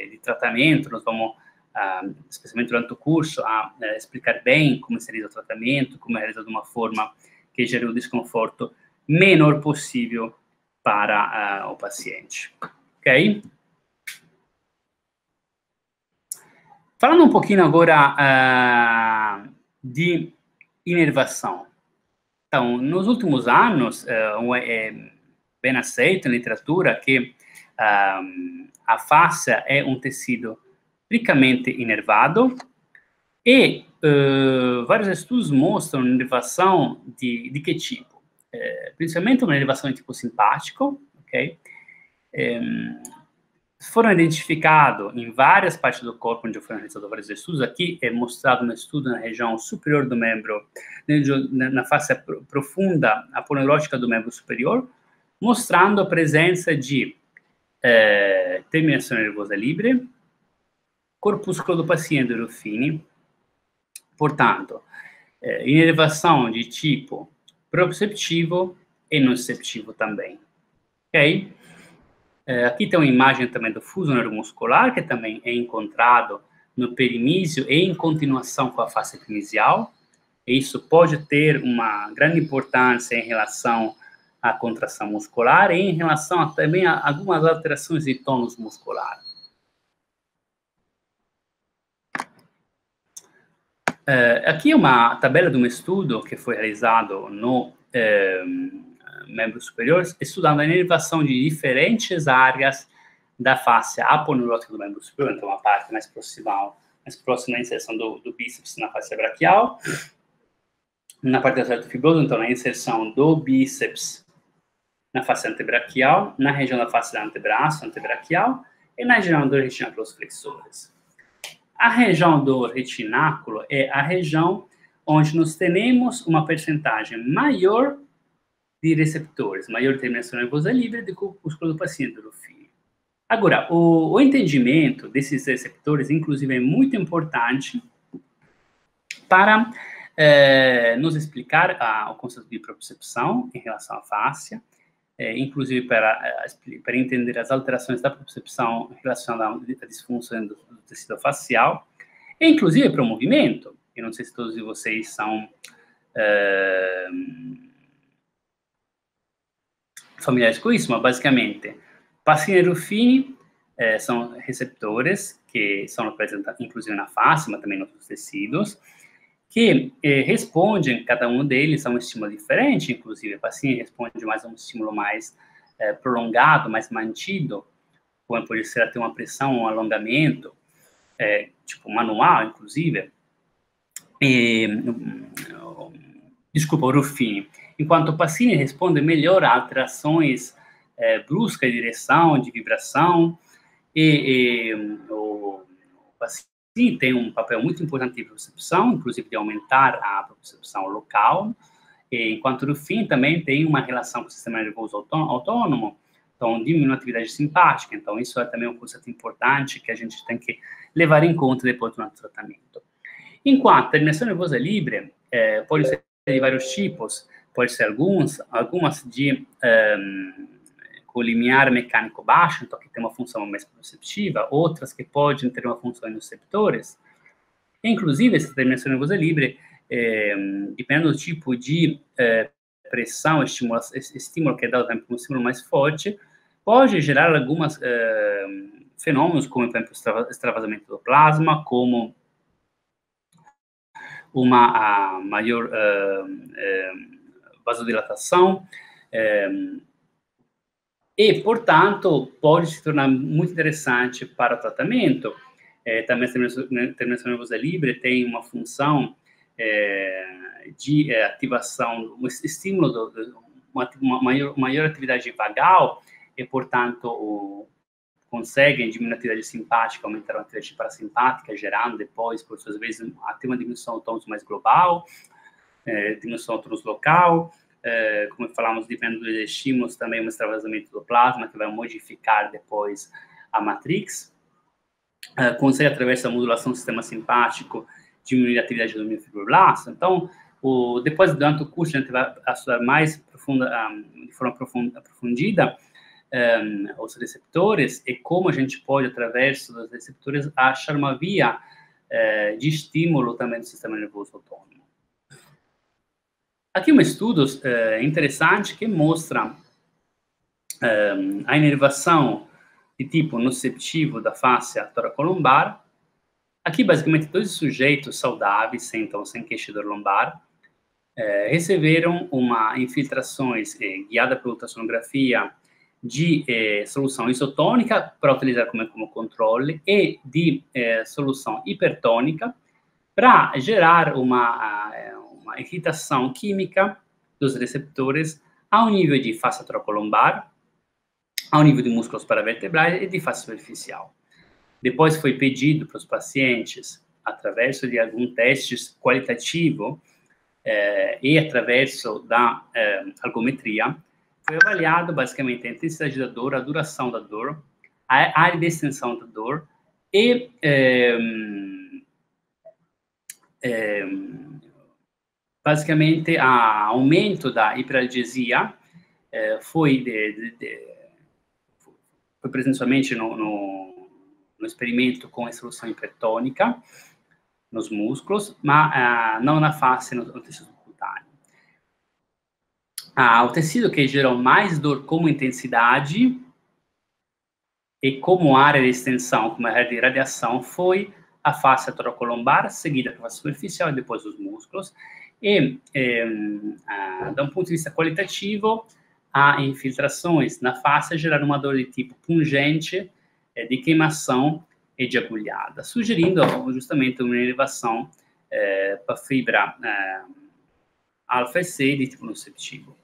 de tratamento, nós vamos, especialmente durante o curso, explicar bem como se realiza o tratamento, como é realizado de uma forma que gere o desconforto menor possível para o paciente. Ok? Falando um pouquinho agora de inervação. Então, nos últimos anos, é bem aceito na literatura que a face é um tecido ricamente inervado, E vários estudos mostram inervação de que tipo? Principalmente uma inervação de tipo simpático, ok? Foram identificados em várias partes do corpo onde foram realizados vários estudos. Aqui é mostrado um estudo na região superior do membro, na face profunda aponeurótica do membro superior, mostrando a presença de terminação nervosa livre, corpúsculo do paciente Ruffini, portanto, inervação de tipo proprioceptivo e nociceptivo também, ok? Aqui tem uma imagem também do fuso neuromuscular, que também é encontrado no perimísio e em continuação com a face epimisial. E isso pode ter uma grande importância em relação à contração muscular e em relação também a algumas alterações de tônus muscular. Aqui é uma tabela de um estudo que foi realizado no membros superiores, estudando a inervação de diferentes áreas da face aponeurótica do membro superior, então uma parte mais próxima da inserção do bíceps na face braquial, na parte da certo fibroso, então na inserção do bíceps na face antebraquial, na região da face do antebraço, antebraquial, e na região dos retináculos flexores. A região do retináculo é a região onde nós temos uma percentagem maior de receptores, maior terminação nervosa livre do que o músculo do paciente Ruffini. Agora, o entendimento desses receptores, inclusive, é muito importante para nos explicar o conceito de propriocepção em relação à fáscia, inclusive para entender as alterações da propriocepção relacionadas à disfunção do tecido facial, e inclusive para o movimento. Eu não sei se todos de vocês são familiares com isso, mas basicamente, Pacini e Ruffini são receptores que são apresentados inclusive na face, mas também nos tecidos, que respondem, cada um deles, a um estímulo diferente, inclusive a Pacini responde mais a um estímulo mais prolongado, mais mantido, como pode ser até uma pressão, um alongamento, tipo manual, inclusive. Desculpa, o Ruffini. Enquanto o Pacini responde melhor a alterações bruscas de direção, de vibração, o Pacini tem um papel muito importante de propriocepção, inclusive de aumentar a propriocepção local, enquanto o Ruffini também tem uma relação com o sistema nervoso autônomo, então diminui a atividade simpática, então isso é também um conceito importante que a gente tem que levar em conta depois do nosso tratamento. Enquanto a terminação nervosa livre pode ser de vários tipos, pode ser algumas de com limiar mecânico baixo, então que tem uma função mais proprioceptiva, outras que podem ter uma função nos receptores. Inclusive, essa terminação nervosa livre, dependendo do tipo de pressão, estímulo que é dado, por exemplo, um estímulo mais forte, pode gerar alguns fenômenos, como, por exemplo, extravasamento do plasma, como uma maior vasodilatação, e, portanto, pode se tornar muito interessante para o tratamento. Também a terminação nervosa livre tem uma função de ativação, um estímulo, uma maior atividade vagal, e, portanto, conseguem diminuir a atividade simpática, aumentar a atividade parasimpática, gerando depois, por suas vezes, até uma diminuição do tônus mais global, diminuição do tônus local, como falamos, dependendo dos estímulos, também um extravasamento do plasma, que vai modificar depois a matrix. Consegue, através da modulação do sistema simpático, diminuir a atividade do miofibroblasto. Então, depois, durante o curso, a gente vai estudar mais de forma aprofundida os receptores e como a gente pode, através dos receptores, achar uma via de estímulo também do sistema nervoso autônomo. Aqui um estudo interessante que mostra a inervação de tipo nociceptivo da face toracolombar. Aqui, basicamente, dois sujeitos saudáveis, sem queixa de dor lombar, receberam infiltrações guiada pela ultrassonografia de solução isotônica para utilizar como controle e de solução hipertônica para gerar uma irritação química dos receptores ao nível de face trocolombar, ao nível de músculos paravertebrais e de face superficial. Depois foi pedido para os pacientes, através de algum teste qualitativo e através da algometria, foi avaliado basicamente a intensidade da dor, a duração da dor, a área de extensão da dor e basicamente, o aumento da hiperalgesia foi presente somente no experimento com a solução hipertônica nos músculos, mas não na face, no tecido cutâneo. O tecido que gerou mais dor como intensidade e como área de extensão, como área de radiação, foi a face trocolombar, seguida pela superficial e depois os músculos. E, da um ponto de vista qualitativo, há infiltrações na face geraram uma dor de tipo pungente, de queimação e de agulhada, sugerindo justamente uma elevação para a fibra alfa-C de tipo nociceptivo.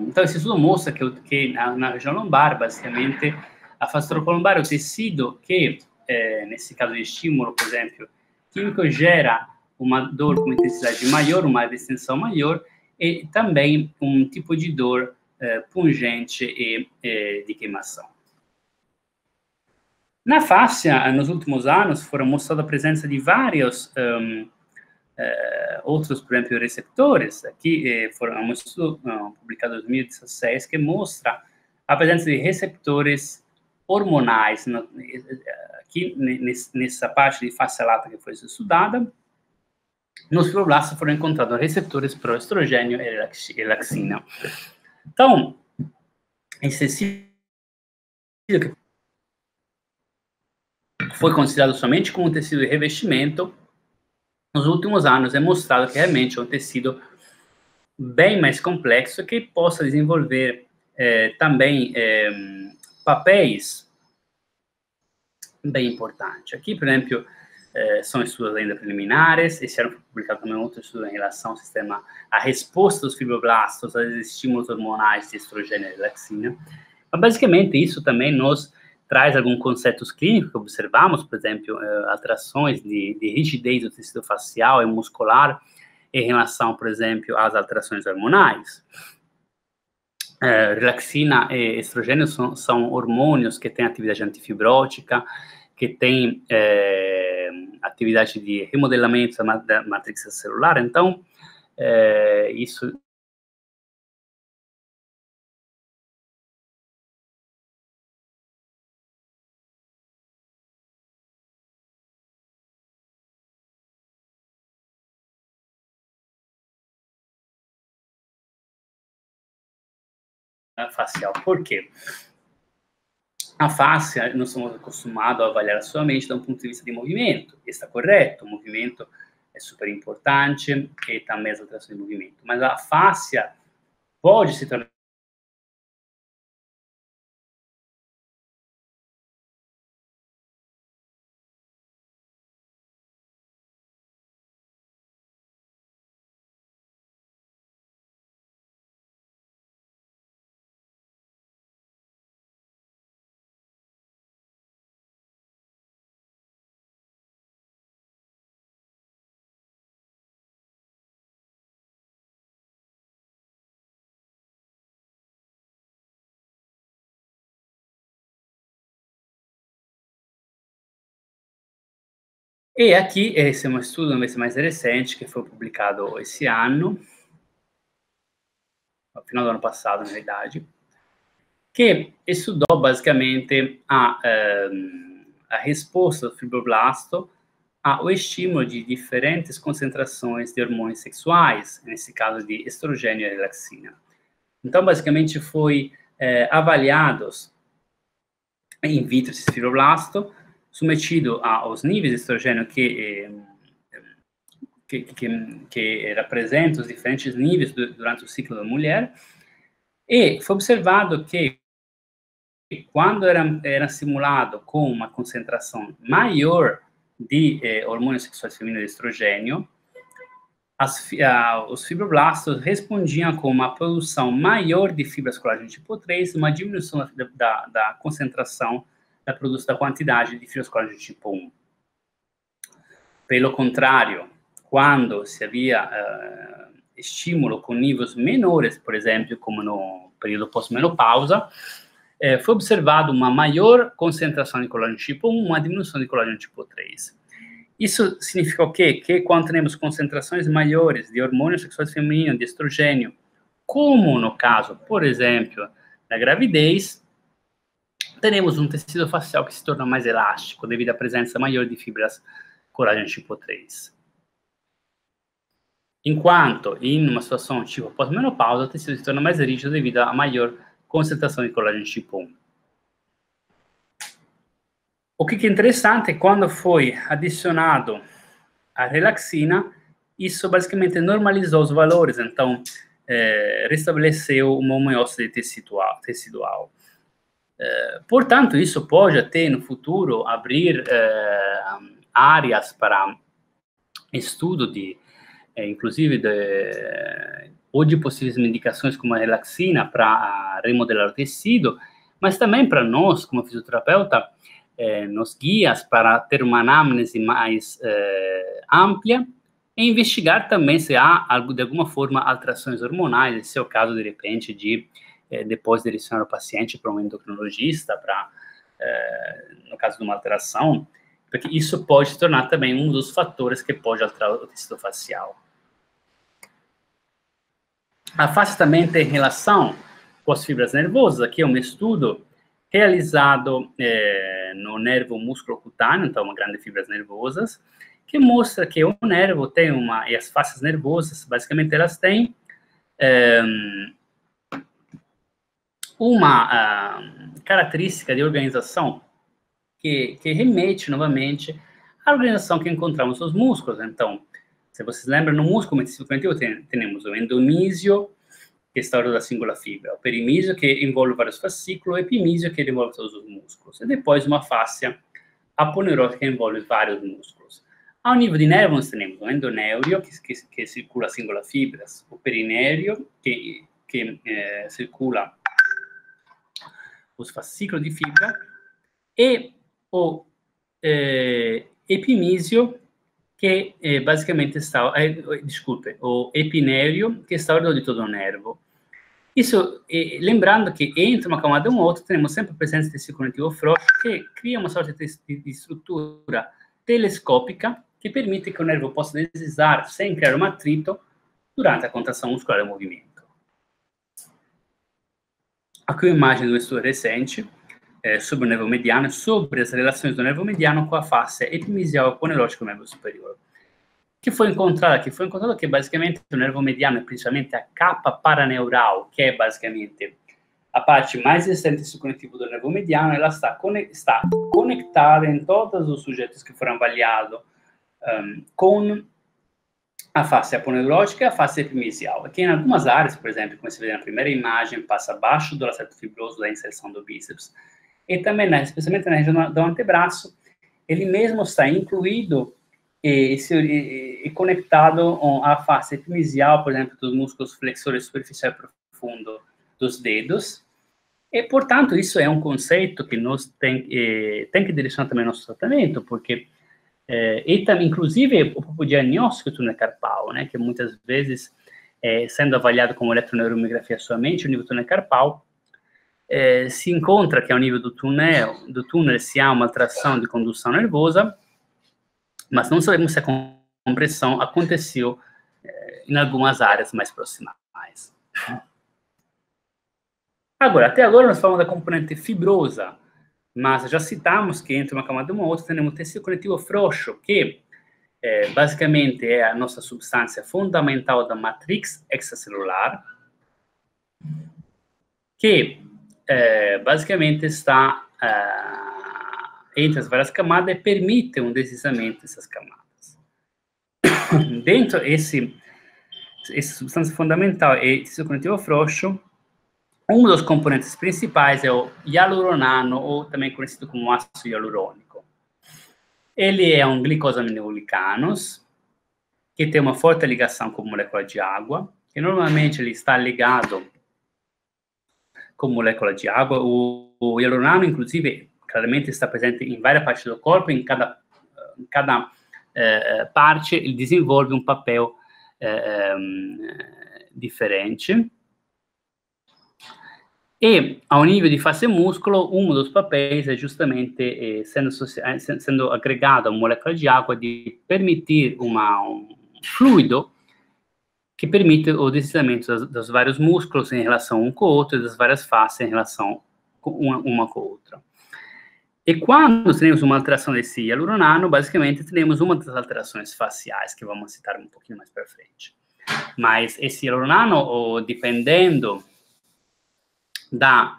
Então, esse estudo mostra que na região lombar, basicamente, a face trocolombar é o tecido que, nesse caso de estímulo, por exemplo, químico, gera uma dor com intensidade maior, uma extensão maior, e também um tipo de dor pungente e de queimação. Na fáscia, nos últimos anos, foram mostrada a presença de vários outros, por exemplo, receptores. Aqui foram um estudo publicado em 2016 que mostra a presença de receptores hormonais aqui nessa parte de face lata que foi estudada. Nos fibroblastos foram encontrados receptores para o estrogênio e laxina. Então, esse tecido que foi considerado somente como um tecido de revestimento, nos últimos anos é mostrado que realmente é um tecido bem mais complexo que possa desenvolver também papéis bem importantes. Aqui, por exemplo, são estudos ainda preliminares. Esse ano foi publicado também outro estudo em relação ao sistema, a resposta dos fibroblastos aos estímulos hormonais de estrogênio e laxina. Mas, basicamente, isso também nos traz alguns conceitos clínicos que observamos, por exemplo, alterações de rigidez do tecido facial e muscular em relação, por exemplo, às alterações hormonais. Relaxina e estrogênio são hormônios que têm atividade antifibrótica, que têm atividade de remodelamento da matriz celular. Então, isso facial. Por quê? A face, nós somos acostumados a avaliar somente do ponto de vista de movimento. Está correto, o movimento é super importante e também as alterações de movimento. Mas a face pode se tornar E aqui, esse é um estudo invece mais recente, que foi publicado esse ano, no final do ano passado, na verdade, que estudou basicamente a resposta do fibroblasto ao estímulo de diferentes concentrações de hormônios sexuais, nesse caso de estrogênio e relaxina. Então, basicamente, foi avaliados in vitro esse fibroblasto, submetido aos níveis de estrogênio que representam os diferentes níveis durante o ciclo da mulher, e foi observado que quando era simulado com uma concentração maior de hormônio sexual feminino e estrogênio, os fibroblastos respondiam com uma produção maior de fibras colágeno tipo 3, uma diminuição da concentração da quantidade de fibras colágeno tipo 1. Pelo contrário, quando se havia estímulo com níveis menores, por exemplo, como no período pós-menopausa, foi observado uma maior concentração de colágeno tipo 1, uma diminuição de colágeno tipo 3. Isso significa o quê? Que quando temos concentrações maiores de hormônio sexual feminino, de estrogênio, como no caso, por exemplo, da gravidez, teremos um tecido facial que se torna mais elástico devido à presença maior de fibras colágeno tipo 3. Enquanto, em uma situação tipo pós-menopausa, o tecido se torna mais rígido devido à maior concentração de colágeno tipo 1. O que é interessante é quando foi adicionado a relaxina, isso basicamente normalizou os valores, então restabeleceu uma homeostase tecidual. Portanto, isso pode até no futuro abrir áreas para estudo inclusive ou de possíveis medicações como a relaxina para remodelar o tecido, mas também para nós, como fisioterapeuta, nos guias para ter uma anamnese mais ampla e investigar também se há, de alguma forma, alterações hormonais, se é o caso, de repente, de depois direcionar o paciente para um endocrinologista, no caso de uma alteração, porque isso pode se tornar também um dos fatores que pode alterar o tecido facial. A face também tem relação com as fibras nervosas. Aqui é um estudo realizado no nervo músculo-cutâneo, então uma grande fibras nervosas, que mostra que o nervo tem e as faces nervosas, basicamente elas têm uma característica de organização que remete novamente à organização que encontramos nos músculos. Então, se vocês lembram, no músculo tecido temos o endomísio, que está ao redor da cingula fibra, o perimísio, que envolve vários fascículos, o epimísio, que envolve todos os músculos, e depois uma fáscia aponeurótica, que envolve vários músculos. Ao nível de nervo, nós temos o endonéurio, que circula a cingula fibras, o perinério, que circula os fascículos de fibra, e o epimísio, que basicamente está, o epinério, que está ao redor de todo o nervo. Isso, lembrando que entre uma camada e uma outra, temos sempre a presença desse conectivo frouxo, que cria uma sorte de estrutura telescópica, que permite que o nervo possa deslizar sem criar um atrito durante a contração muscular e o movimento. Aqui uma imagem do estudo recente sobre o nervo mediano, sobre as relações do nervo mediano com a face epimisial aponeurótica do nervo superior. Que foi encontrado que basicamente o nervo mediano, principalmente a capa paraneural, que é basicamente a parte mais distante do conectivo do nervo mediano, ela está conectada em todos os sujeitos que foram avaliados com a face aponeurótica e a face epimisial. Aqui em algumas áreas, por exemplo, como você vê na primeira imagem, passa abaixo do lacerto fibroso da inserção do bíceps, e também, especialmente na região do antebraço, ele mesmo está incluído e conectado à face epimisial, por exemplo, dos músculos flexores superficial e profundo dos dedos. E, portanto, isso é um conceito que nós tem que direcionar também nosso tratamento, porque e também, inclusive, o próprio diagnóstico do túnel carpal, né, que muitas vezes, sendo avaliado como eletroneuromiografia somente, o nível do túnel carpal, se encontra que ao nível do túnel se há uma alteração de condução nervosa, mas não sabemos se a compressão aconteceu em algumas áreas mais proximais. Agora, até agora nós falamos da componente fibrosa, mas já citamos que entre uma camada e uma outra temos o tecido conectivo frouxo, que basicamente é a nossa substância fundamental da matrix extracelular, que basicamente está entre as várias camadas e permite um deslizamento dessas camadas. Dentro essa substância fundamental e tecido conectivo frouxo, um dos componentes principais é o hialuronano, ou também conhecido como ácido hialurônico. Ele é um glicosaminoglicanos, que tem uma forte ligação com molécula de água, que normalmente ele está ligado com molécula de água. O hialurano, inclusive, claramente está presente em várias partes do corpo, em cada parte ele desenvolve um papel diferente. E, ao nível de face músculo, um dos papéis é justamente, sendo agregado a molécula de água, de permitir um fluido que permite o deslizamento dos vários músculos em relação um com o outro, e das várias faces em relação uma com a outra. E quando temos uma alteração desse hialuroniano, basicamente temos uma das alterações faciais, que vamos citar um pouquinho mais para frente. Mas esse hialuroniano, dependendo das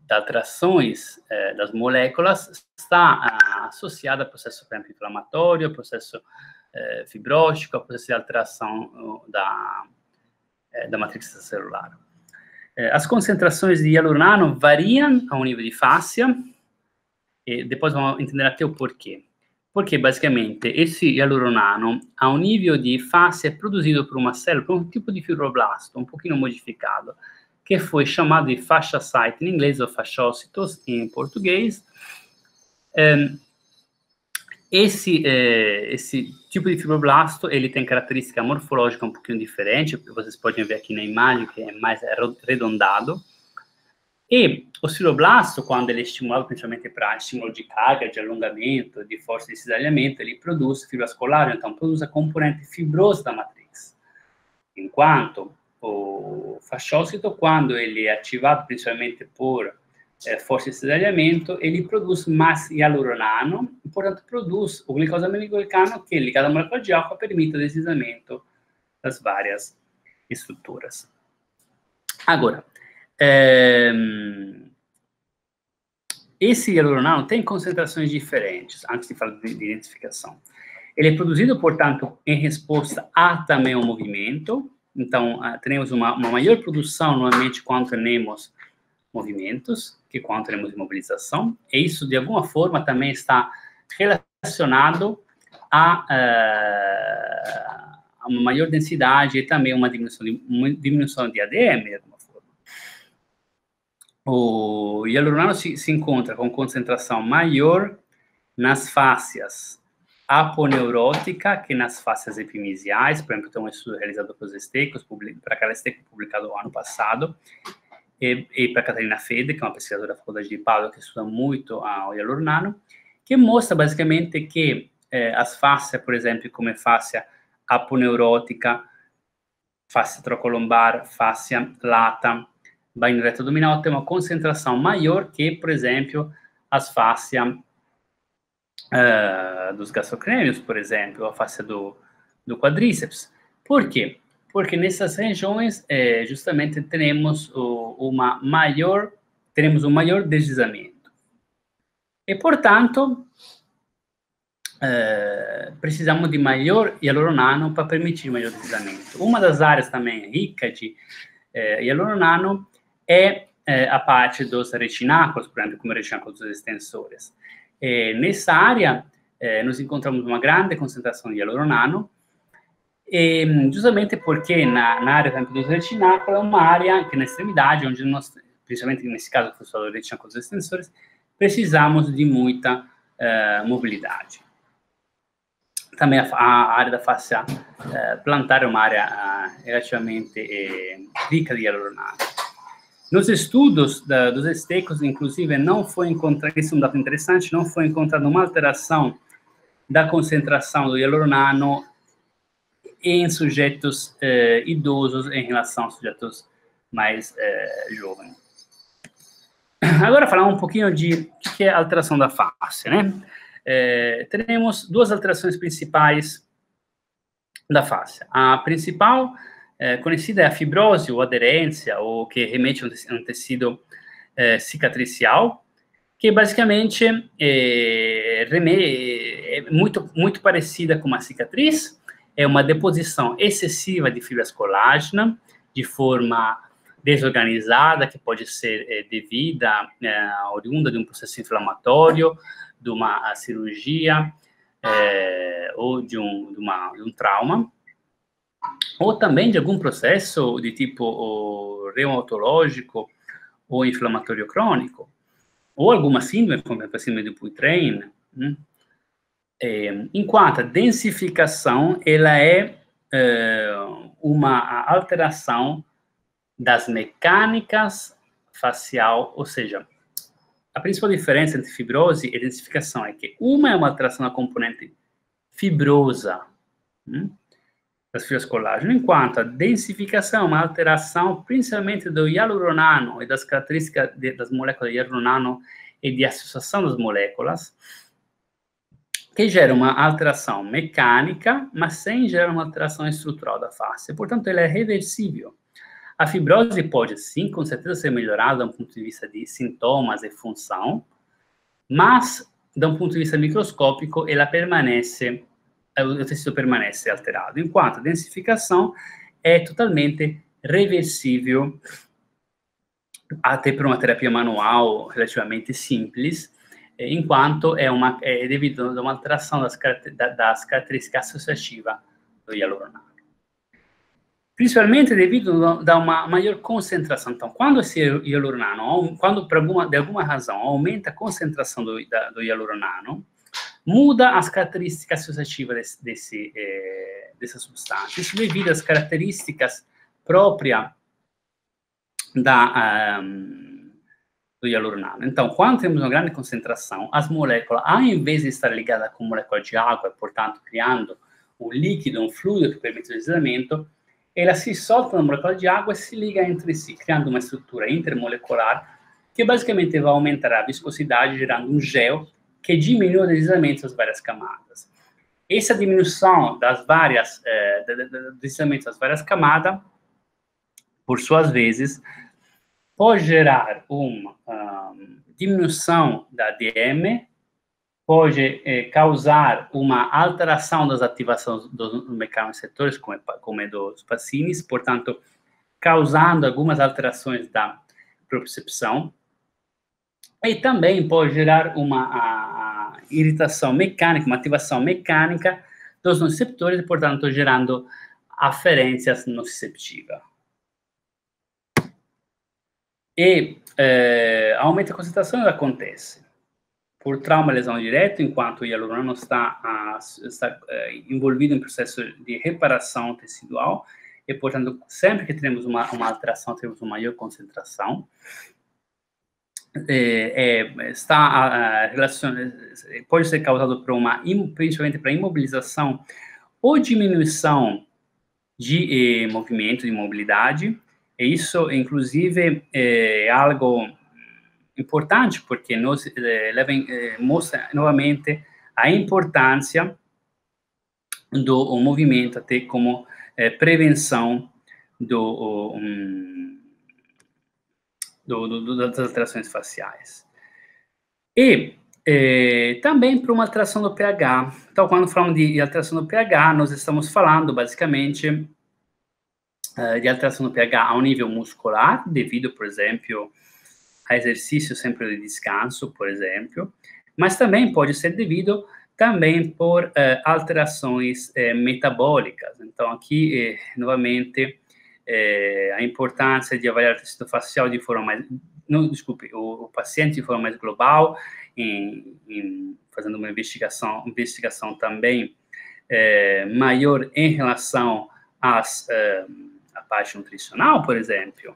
alterações das moléculas, está associada a processo, por exemplo, inflamatório, processo fibrótico, a processo de alteração da matriz celular. As concentrações de hialuroniano variam ao nível de fáscia, e depois vamos entender até o porquê. Porque, basicamente, esse hialuroniano, a um nível de fáscia, é produzido por uma célula, por um tipo de fibroblasto, um pouquinho modificado, que foi chamado de fasciocite em inglês, ou fasciócitos em português. Esse tipo de fibroblasto, ele tem característica morfológica um pouquinho diferente, vocês podem ver aqui na imagem, que é mais arredondado. E o fibroblasto, quando ele é estimulado principalmente para estímulo de carga, de alongamento, de força de cisalhamento, ele produz fibras colares, então produz a componente fibrosa da matriz. Enquanto o fasciócito, quando ele é ativado principalmente por força de cisalhamento, ele produz mais hialuroniano, e, portanto, produz o glicosaminoglicanos, que, ligado à molécula de água, permite o deslizamento das várias estruturas. Agora, esse hialuroniano tem concentrações diferentes, antes de falar de identificação. Ele é produzido, portanto, em resposta a também ao movimento. Então, temos uma maior produção, normalmente, quando temos movimentos, que quando temos imobilização, e isso, de alguma forma, também está relacionado a uma maior densidade e também uma diminuição de ADM, de alguma forma. O hialuroniano se encontra com concentração maior nas fáscias aponeurótica que nas fáscias epimisiais. Por exemplo, tem um estudo realizado pelos Estecos, para aquela Esteco, publicado no ano passado, e para Catarina Fede, que é uma pesquisadora da Faculdade de Padua, que estuda muito o hialuroniano, que mostra basicamente que as fáscias, por exemplo, como a fáscia aponeurótica, fáscia trocolombar, fáscia lata, baino reto abdominal, tem uma concentração maior que, por exemplo, as fáscias dos gastrocnêmios, por exemplo, a fáscia do quadríceps. Por quê? Porque nessas regiões, justamente, teremos um maior deslizamento. E, portanto, precisamos de maior hialuroniano para permitir maior deslizamento. Uma das áreas também rica de hialuroniano é a parte dos retináculos, por exemplo, como retináculos dos extensores. Nessa área, nós encontramos uma grande concentração de hialuroniano, justamente porque na área, por exemplo, dos retináculos, é uma área que na extremidade, onde nós, principalmente nesse caso, que eu retináculos dos extensores, precisamos de muita mobilidade. Também a área da face plantar é uma área relativamente rica de hialuroniano. Nos estudos dos Estecos, inclusive, não foi encontrado, isso é um dado interessante, não foi encontrada uma alteração da concentração do hialuroniano em sujeitos idosos em relação aos sujeitos mais jovens. Agora, falar um pouquinho de o que é a alteração da face, né? Temos duas alterações principais da face. A principal, conhecida, é a fibrose ou aderência, ou que remete a um tecido cicatricial, que basicamente é muito parecida com uma cicatriz. É uma deposição excessiva de fibras colágena, de forma desorganizada, que pode ser devida, oriunda de um processo inflamatório, de uma cirurgia ou de um trauma, ou também de algum processo de tipo reumatológico ou inflamatório crônico, ou alguma síndrome, como a síndrome de Dupuytren, enquanto a densificação, ela é uma alteração das mecânicas facial, ou seja, a principal diferença entre fibrose e densificação é que uma é uma alteração da componente fibrosa das fibras colágeno, enquanto a densificação é uma alteração principalmente do hialuronano e das características das moléculas de hialuronano e de associação das moléculas, que gera uma alteração mecânica, mas sem gerar uma alteração estrutural da face. Portanto, ela é reversível. A fibrose pode, sim, com certeza ser melhorada do ponto de vista de sintomas e função, mas, do ponto de vista microscópico, ela permanece, o tecido permanece alterado, enquanto a densificação é totalmente reversível, até por uma terapia manual relativamente simples, enquanto é devido a uma alteração das características associativas do hialuronano. Principalmente devido a uma maior concentração. Então, quando esse hialuronano, quando de alguma razão aumenta a concentração do hialuronano, muda as características associativas dessa substância. Isso devido às características próprias do hialuronano. Então, quando temos uma grande concentração, as moléculas, ao invés de estar ligadas com molécula de água, portanto, criando um líquido, um fluido que permite o deslizamento, elas se soltam na molécula de água e se ligam entre si, criando uma estrutura intermolecular que basicamente vai aumentar a viscosidade, gerando um gel que diminui o deslizamento das várias camadas. Essa diminuição das várias, deslizamento das várias camadas, por suas vezes, pode gerar uma diminuição da ADM, pode causar uma alteração das ativações dos mecanossetores, como é dos Pacini, portanto, causando algumas alterações da propriocepção, e também pode gerar uma irritação mecânica, uma ativação mecânica dos nociceptores, portanto, gerando aferências nociceptivas. E aumento de concentração acontece por trauma, lesão direta, enquanto o hialurônico está envolvido em processo de reparação tecidual, e, portanto, sempre que temos uma alteração, temos uma maior concentração. Pode ser causado por principalmente para imobilização ou diminuição de movimento, de mobilidade, e isso, inclusive, é algo importante, porque mostra novamente a importância do movimento até como prevenção das alterações faciais. E também para uma alteração do pH. Então, quando falamos de alteração do pH, nós estamos falando, basicamente, de alteração do pH ao nível muscular, devido, por exemplo, a exercício sempre de descanso, por exemplo, mas também pode ser devido também por alterações metabólicas. Então, aqui, novamente, a importância de avaliar o tecido facial de forma mais... Não, desculpe, o paciente de forma mais global, fazendo uma investigação também maior em relação à parte nutricional, por exemplo.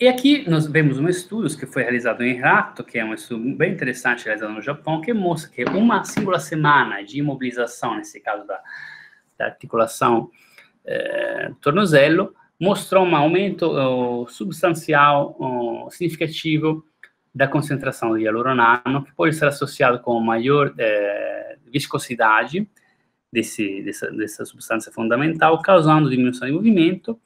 E aqui nós vemos um estudo que foi realizado em rato, que é um estudo bem interessante realizado no Japão, que mostra que uma singular semana de imobilização, nesse caso da articulação do tornozelo, mostrou um aumento substancial, significativo da concentração do hialurônico, que pode ser associado com maior viscosidade dessa substância fundamental, causando diminuição de movimento,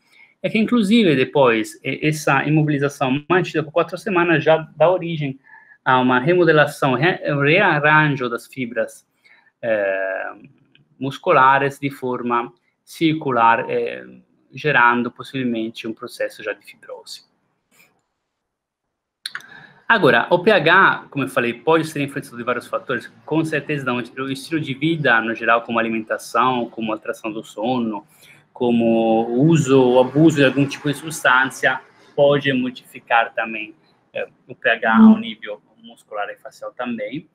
é que, inclusive, depois, essa imobilização mantida por 4 semanas já dá origem a uma remodelação, rearranjo das fibras musculares de forma circular, gerando, possivelmente, um processo já de fibrose. Agora, o pH, como eu falei, pode ser influenciado de vários fatores, com certeza não. O estilo de vida, no geral, como alimentação, como alteração do sono, como uso ou abuso de algum tipo de substância, pode modificar também o pH ao nível muscular e facial também.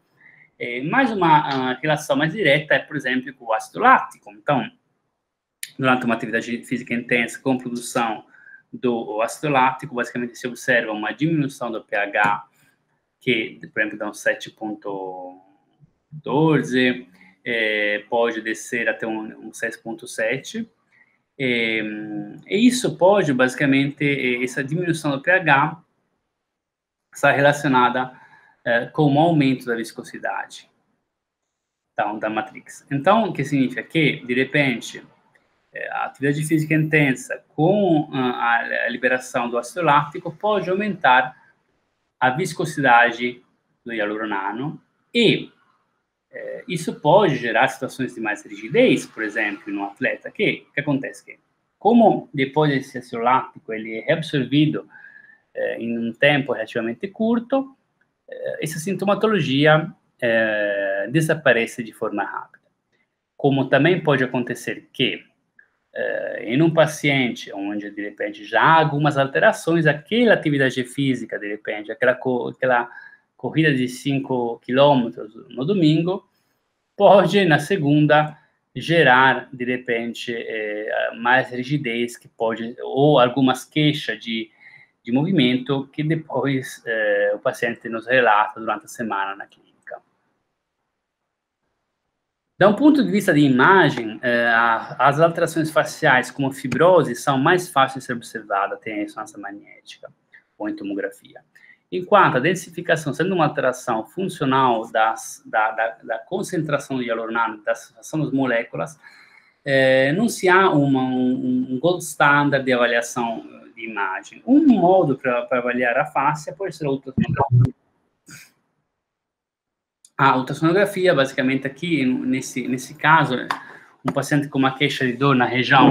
Mais uma relação mais direta é, por exemplo, com o ácido lático. Então, durante uma atividade física intensa com produção do ácido lático, basicamente se observa uma diminuição do pH, que, por exemplo, dá um 7,14, pode descer até um 6,7. E isso pode, basicamente, essa diminuição do pH está relacionada com o aumento da viscosidade, então, da matrix. Então, o que significa que, de repente, a atividade física intensa com a liberação do ácido lático pode aumentar a viscosidade do hialuroniano e isso pode gerar situações de mais rigidez, por exemplo, no atleta. O que acontece? Que, como depois desse ácido lático ele é reabsorvido em um tempo relativamente curto, essa sintomatologia desaparece de forma rápida. Como também pode acontecer que em um paciente onde, de repente, já há algumas alterações, aquela atividade física, de repente, aquela corrida de 5 quilômetros no domingo, pode, na segunda, gerar, de repente, mais rigidez, que pode, ou algumas queixas de movimento que depois o paciente nos relata durante a semana na clínica. Da um ponto de vista de imagem, as alterações faciais, como fibrose, são mais fáceis de ser observadas até a ressonância magnética ou em tomografia. Enquanto a densificação, sendo uma alteração funcional da concentração do hialuroniano, da associação das moléculas, não se há um gold standard de avaliação de imagem. Um modo para avaliar a face pode ser a ultrassonografia. A ultrassonografia, basicamente aqui, nesse caso, um paciente com uma queixa de dor na região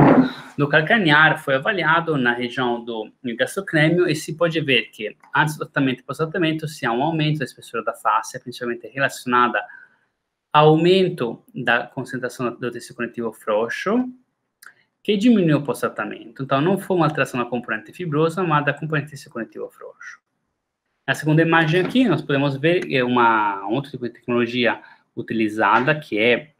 do calcanhar foi avaliado na região do gastrocnêmio e se pode ver que, antes do tratamento e pós-tratamento, se há um aumento da espessura da face, principalmente relacionada ao aumento da concentração do tecido conectivo frouxo, que diminuiu pós-tratamento. Então, não foi uma alteração da componente fibrosa, mas da componente tecido conectivo frouxo. Na segunda imagem aqui, nós podemos ver um outro tipo de tecnologia utilizada, que é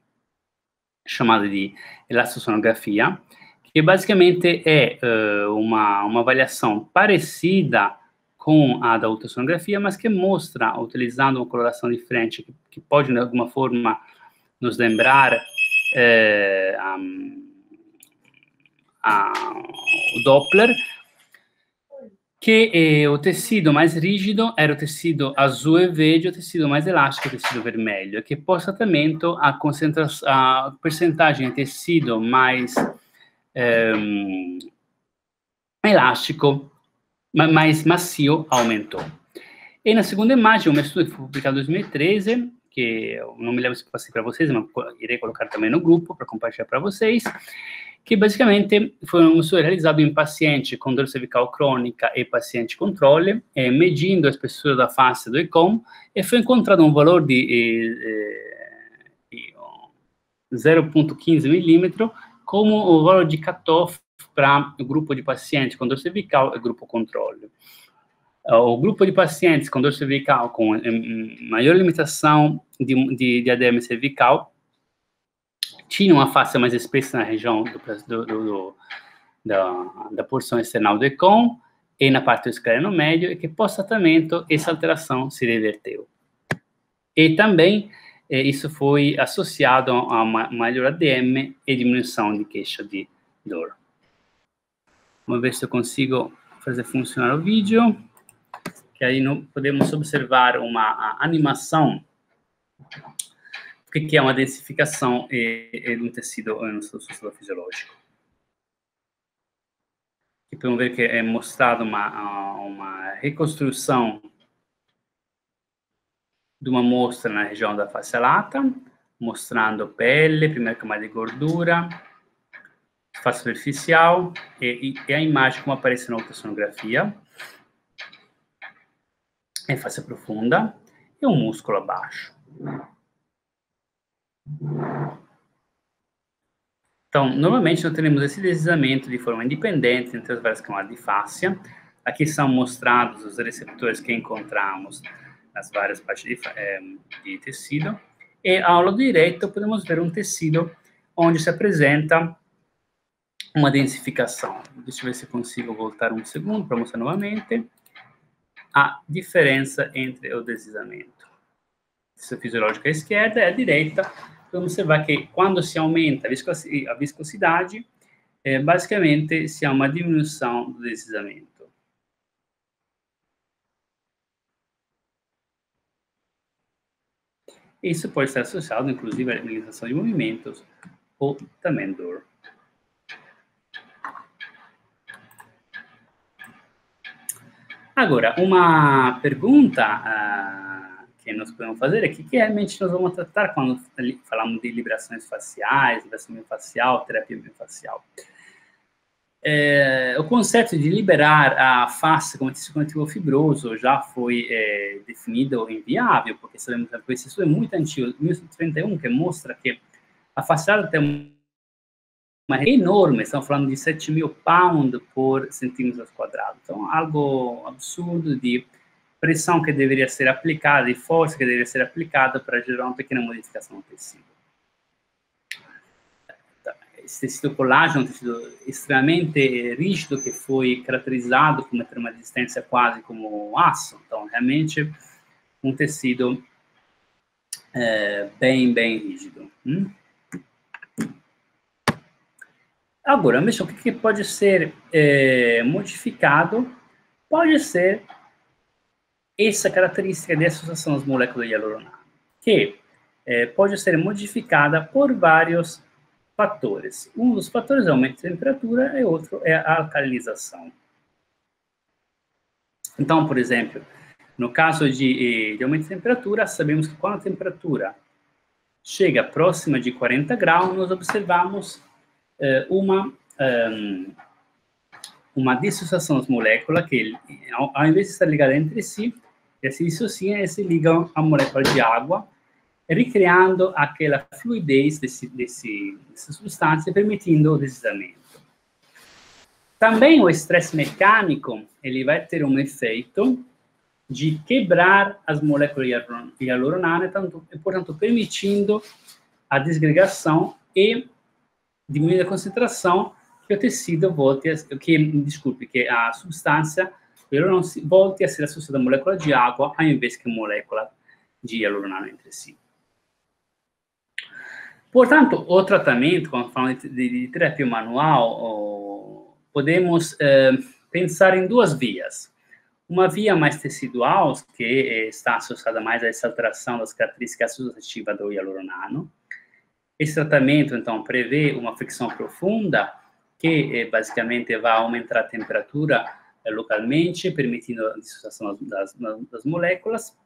chamada de elastossonografia, que basicamente é uma avaliação parecida com a da ultrassonografia, mas que mostra, utilizando uma coloração diferente, que pode, de alguma forma, nos lembrar o Doppler, que o tecido mais rígido era o tecido azul e verde, o tecido mais elástico é o tecido vermelho, que pós-tratamento a percentagem de tecido mais elástico, mais macio, aumentou. E na segunda imagem, um estudo que foi publicado em 2013, que eu não me lembro se passei para vocês, mas irei colocar também no grupo para compartilhar para vocês, que basicamente foi um estudo realizado em paciente com dor cervical crônica e paciente controle, medindo a espessura da face do ICOM, e foi encontrado um valor de 0,15 milímetro como o valor de cutoff para o grupo de pacientes com dor cervical e grupo controle. O grupo de pacientes com dor cervical com maior limitação de edema cervical tinha uma face mais espessa na região da porção external do ECOM e na parte do esclero médio, e que pós-tratamento essa alteração se reverteu. E também isso foi associado a uma maior ADM e diminuição de queixa de dor. Vamos ver se eu consigo fazer funcionar o vídeo, que aí podemos observar uma animação. O que é uma densificação no tecido no seu tecido fisiológico. E podemos ver que é mostrado uma reconstrução de uma amostra na região da face lata, mostrando pele, primeira camada de gordura, face superficial, e a imagem como aparece na ultrassonografia. em face profunda e um músculo abaixo. Então, normalmente nós teremos esse deslizamento de forma independente entre as várias camadas de fáscia. Aqui são mostrados os receptores que encontramos nas várias partes de tecido. E ao lado direito podemos ver um tecido onde se apresenta uma densificação. Deixa eu ver se consigo voltar um segundo para mostrar novamente a diferença entre o deslizamento. Se fisiológica à esquerda e à direita, vamos observar que quando se aumenta a viscosidade, basicamente se há uma diminuição do deslizamento. Isso pode estar associado, inclusive, à realização de movimentos ou também dor. Agora, uma pergunta que nós podemos fazer é que realmente nós vamos tratar quando falamos de liberações faciais, liberação miofascial, terapia miofascial. O conceito de liberar a face como tecido conectivo fibroso já foi definido inviável, porque sabemos que esse estudo é muito antigo, 1931, que mostra que a facial tem uma enorme, estamos falando de 7.000 pounds por centímetro quadrado. Então, algo absurdo de pressão que deveria ser aplicada e força que deveria ser aplicada para gerar uma pequena modificação no tecido. Esse tecido colágeno é um tecido extremamente rígido que foi caracterizado por ter uma resistência quase como aço. Então, realmente, um tecido bem rígido. Agora, o que pode ser modificado? Pode ser essa característica de associação às moléculas de hialurônico, que pode ser modificada por vários fatores. Um dos fatores é o aumento de temperatura e outro é a alcalinização. Então, por exemplo, no caso de aumento de temperatura, sabemos que quando a temperatura chega próxima de 40 graus, nós observamos uma dissociação das moléculas que, ao invés de estar ligadas entre si, elas se dissociam e se ligam à molécula de água, recriando aquela fluidez dessa substância, permitindo o deslizamento. Também o estresse mecânico, ele vai ter um efeito de quebrar as moléculas hialurônicas, portanto, permitindo a desgregação e diminuir a concentração, que o tecido que a substância volte a ser associada à molécula de água, ao invés que a molécula de hialurônico entre si. Portanto, o tratamento, quando falamos de terapia manual, podemos pensar em duas vias. Uma via mais tecidual, que está associada mais a essa alteração das características associativas do hialurônico. Esse tratamento, então, prevê uma fricção profunda, que basicamente vai aumentar a temperatura localmente, permitindo a dissociação das moléculas.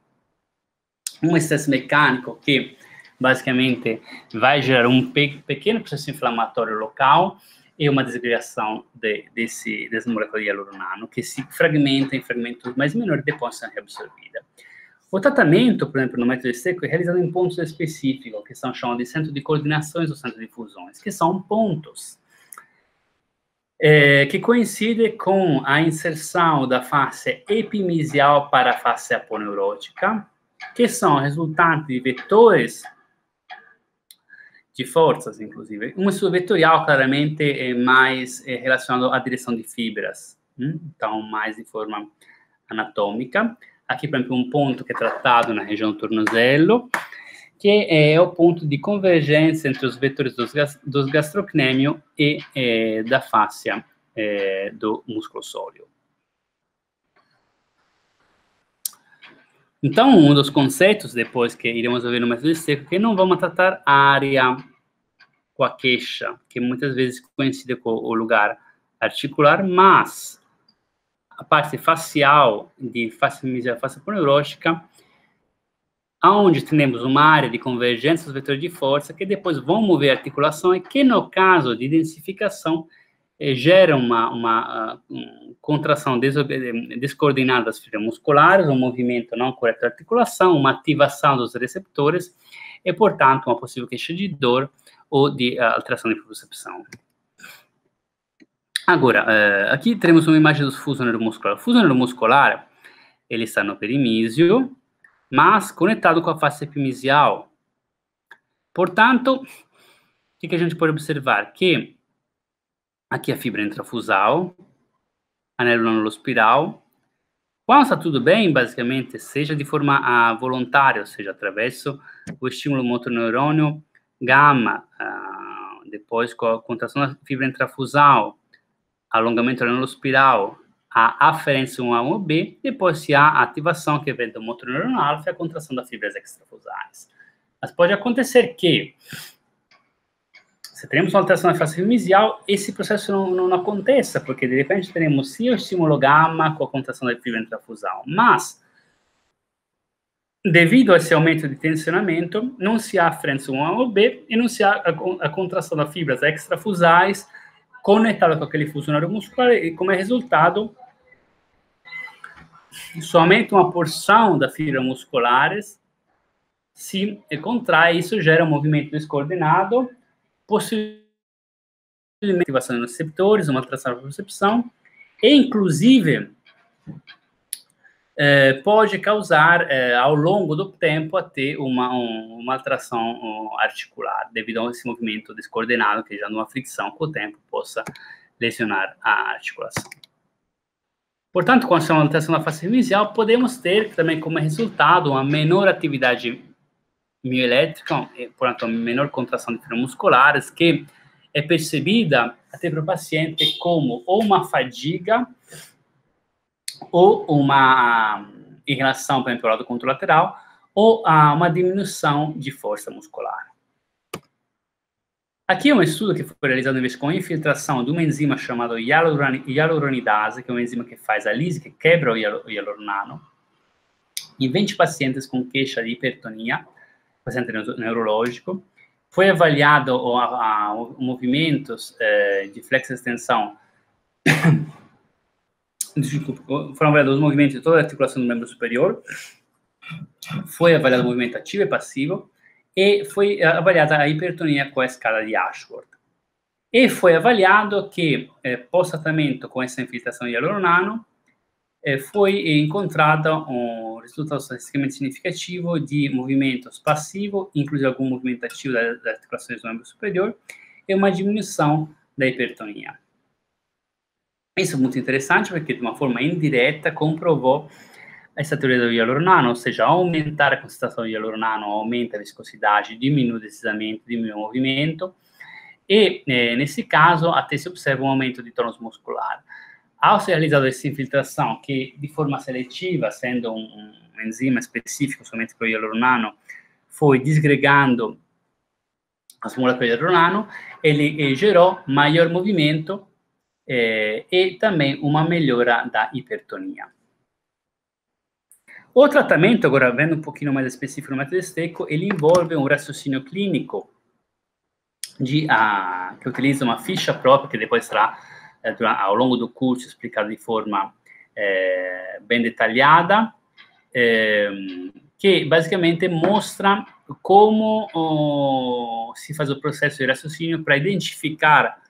Um estresse mecânico que basicamente vai gerar um pequeno processo inflamatório local e uma desgregação dessa molécula de hialurônico, que se fragmenta em fragmentos mais menores e depois são reabsorvidas. O tratamento, por exemplo, no método seco, é realizado em pontos específicos, que são chamados de centro de coordenações ou centro de fusões, que são pontos que coincidem com a inserção da face epimesial para a face aponeurótica, que são resultantes de vetores de forças, inclusive. Um estudo vetorial, claramente, é mais relacionado à direção de fibras, então, mais de forma anatômica. Aqui, por exemplo, um ponto que é tratado na região do tornozelo, que é o ponto de convergência entre os vetores dos gastrocnêmio e da fáscia do músculo sóleo. Então, um dos conceitos, depois que iremos ver no método seco, que não vamos tratar a área com a queixa, que muitas vezes coincide com o lugar articular, mas a parte facial, de face mesial, face aponeurótica, onde temos uma área de convergência dos vetores de força, que depois vão mover a articulação, e que no caso de densificação, gera uma contração descoordenada das fibras musculares, um movimento não correto da articulação, uma ativação dos receptores e, portanto, uma possível queixa de dor ou de alteração de propriocepção. Agora, aqui temos uma imagem do fuso neuromuscular. O fuso neuromuscular, ele está no perimísio, mas conectado com a face epimisial. Portanto, o que a gente pode observar? Que aqui a fibra intrafusal, anelo anelospiral. Quando está tudo bem, basicamente, seja de forma voluntária, ou seja, através do estímulo motoneurônio gama, depois com a contração da fibra intrafusal, alongamento anelospiral, a aferência 1A1B, depois se há a ativação que vem do motoneurônio alfa e a contração das fibras extrafusais. Mas pode acontecer que, se teremos uma alteração na face epimisial, esse processo não aconteça, porque de repente teremos sim o estímulo gama com a contração da fibra intrafusal, mas, devido a esse aumento de tensionamento, não se há aferência 1A1B e não se há a contração das fibras extrafusais conectada com aquele fuso neuromuscular, e como resultado, somente uma porção das fibras musculares se contrai, isso gera um movimento descoordenado, possivelmente ativação dos receptores, uma alteração da percepção, e inclusive pode causar, ao longo do tempo, até uma alteração articular, devido a esse movimento descoordenado, que já numa fricção com o tempo possa lesionar a articulação. Portanto, com a alteração da face inicial, podemos ter também como resultado uma menor atividade mioelétrica, portanto, uma menor contração de fibras musculares, que é percebida até para o paciente como ou uma fadiga ou uma em relação, por exemplo, ao lado contralateral, ou uma diminuição de força muscular. Aqui é um estudo que foi realizado com infiltração de uma enzima chamada hialuronidase, que é uma enzima que faz a lise, que quebra o hialuronano, em 20 pacientes com queixa de hipertonia, paciente neurológico. Foi avaliado movimentos de flexo-extensão. Foram avaliados os movimentos de toda a articulação do membro superior. Foi avaliado o movimento ativo e passivo. E foi avaliada a hipertonia com a escala de Ashworth. E foi avaliado que, pós-tratamento com essa infiltração de hialuronano, foi encontrado um resultado statisticamente significativo de movimentos passivos, inclusive algum movimento ativo das articulações do membro superior, e uma diminuição da hipertonia. Isso é muito interessante, porque de uma forma indireta comprovou essa teoria do hialuronano, ou seja, aumentar a concentração de hialuronano aumenta a viscosidade, diminui decisamente, diminui o movimento, e nesse caso até se observa um aumento de tônus muscular. Ao ser realizada essa infiltração, que de forma seletiva, sendo um enzima específico somente para o hialuronano, foi desgregando as moléculas de hialuronano, ele gerou maior movimento e também uma melhora da hipertonia. O tratamento, agora vendo um pouquinho mais específico no método Stecco, ele envolve um raciocínio clínico que utiliza uma ficha própria, que depois será, ao longo do curso, explicado de forma bem detalhada, que basicamente mostra como se faz o processo de raciocínio para identificar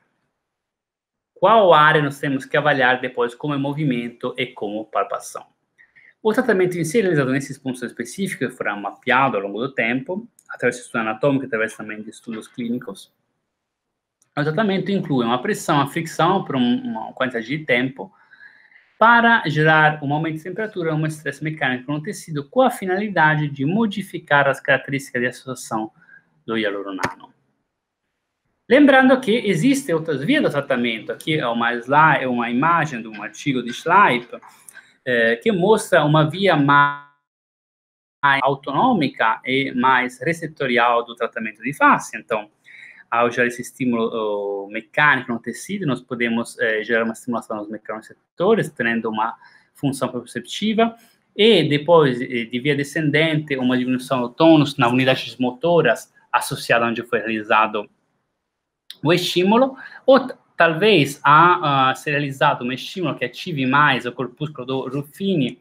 qual área nós temos que avaliar depois como movimento e como palpação. O tratamento em si é realizado nesses pontos específicos, que foram mapeados ao longo do tempo, através de estudo anatômico, através também de estudos clínicos. O tratamento inclui uma pressão, uma fricção por uma quantidade de tempo, para gerar um aumento de temperatura, um estresse mecânico no tecido, com a finalidade de modificar as características de associação do hialuronano. Lembrando que existem outras vias do tratamento. Aqui é uma imagem de um artigo de Schleip, que mostra uma via mais autonômica e mais receptorial do tratamento de face. Então, ao gerar esse estímulo mecânico no tecido, nós podemos gerar uma estimulação nos mecanorreceptores, tendo uma função proprioceptiva, e depois, de via descendente, uma diminuição do tônus nas unidades motoras associada onde foi realizado o estímulo, ou talvez a ser realizzato un estímulo che attivi mais o corpúsculo do Ruffini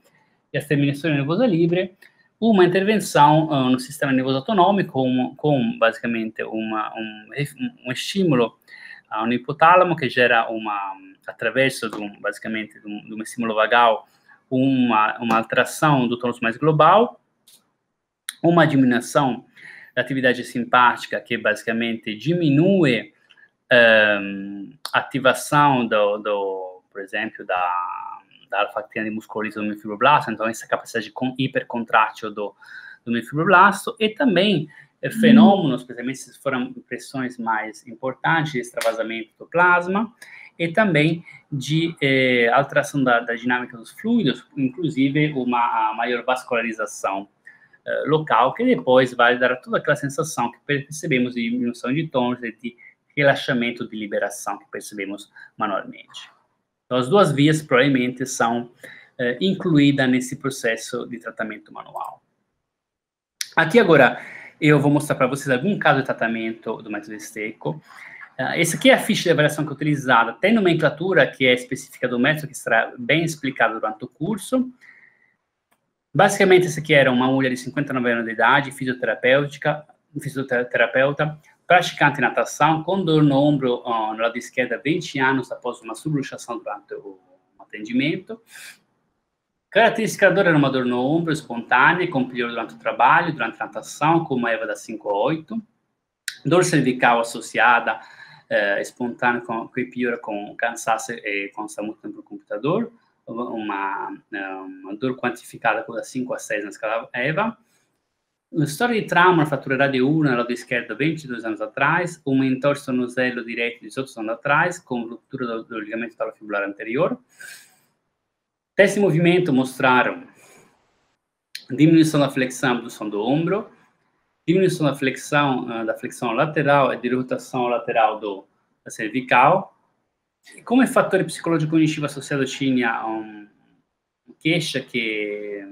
e a stimolazione nervosa livre, uma intervenção no sistema nervoso autonômico com basicamente um estímulo no hipotálamo que gera attraverso basicamente de um estímulo vagal uma alteração do tônus mais global, uma diminuição da atividade simpática que basicamente diminui a ativação por exemplo, da alfa-actina de musculoliza do fibroblasto, então essa capacidade hipercontrátil do fibroblasto, e também fenômenos, especialmente se foram pressões mais importantes, de extravasamento do plasma, e também de alteração da dinâmica dos fluidos, inclusive uma maior vascularização local, que depois vai dar toda aquela sensação que percebemos de diminuição de tônus e de relaxamento de liberação que percebemos manualmente. Então, as duas vias provavelmente são incluídas nesse processo de tratamento manual. Aqui agora eu vou mostrar para vocês algum caso de tratamento do método Stecco. Esse aqui é a ficha de avaliação que é utilizada. Tem nomenclatura que é específica do método, que será bem explicada durante o curso. Basicamente, essa aqui era uma mulher de 59 anos de idade, fisioterapeuta, praticante de natação, com dor no ombro no lado esquerdo há 20 anos após uma subluxação durante o atendimento. Característica da dor era uma dor no ombro espontânea, com pior durante o trabalho, durante a natação, como a EVA da 5 a 8. Dor cervical associada, espontânea, que piora com cansaço e com estar muito tempo no computador. Uma dor quantificada da 5 a 6 na escala EVA. Uma história de trauma, fratura radioulna no lado esquerdo 22 anos atrás, um entorse tornozelo direito 18 anos atrás, com ruptura do ligamento talofibular anterior. Testes de movimento mostraram diminuição da flexão e abdução do ombro, diminuição da flexão lateral e de rotação lateral da cervical. E como fator psicológico cognitivo associado tinha queixa de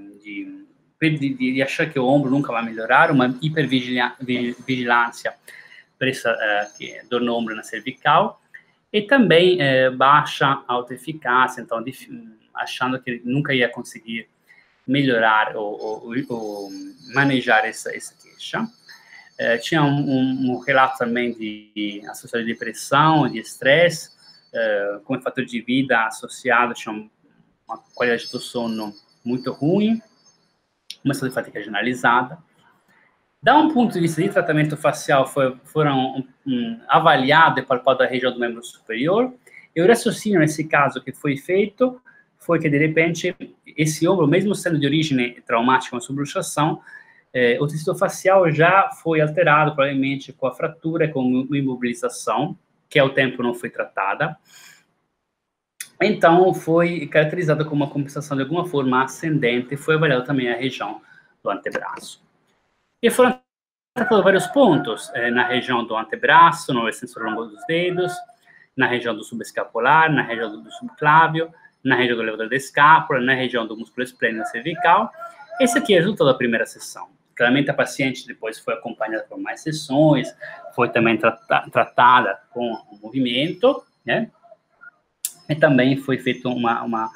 achar que o ombro nunca vai melhorar, uma hipervigilância para essa dor no ombro na cervical, e também baixa autoeficácia, então achando que nunca ia conseguir melhorar ou manejar essa queixa. Tinha um relato também de associado de depressão, de estresse, como fator de vida associado, tinha uma qualidade do sono muito ruim, uma situação de fatiga generalizada. Da um ponto de vista de tratamento facial, foram avaliados e palpados a região do membro superior, e o raciocínio nesse caso que foi feito foi que, de repente, esse ombro, mesmo sendo de origem traumática, uma subluxação, o tecido facial já foi alterado, provavelmente com a fratura, com a imobilização, que ao tempo não foi tratada. Então, foi caracterizada como uma compensação de alguma forma ascendente, e foi avaliada também a região do antebraço. E foram tratados vários pontos, na região do antebraço, no extensor longo dos dedos, na região do subescapular, na região do subclávio, na região do elevador da escápula, na região do músculo esplênico cervical. Esse aqui é o resultado da primeira sessão. Claramente, a paciente depois foi acompanhada por mais sessões, foi também tratada com o movimento, né? E também foi feita uma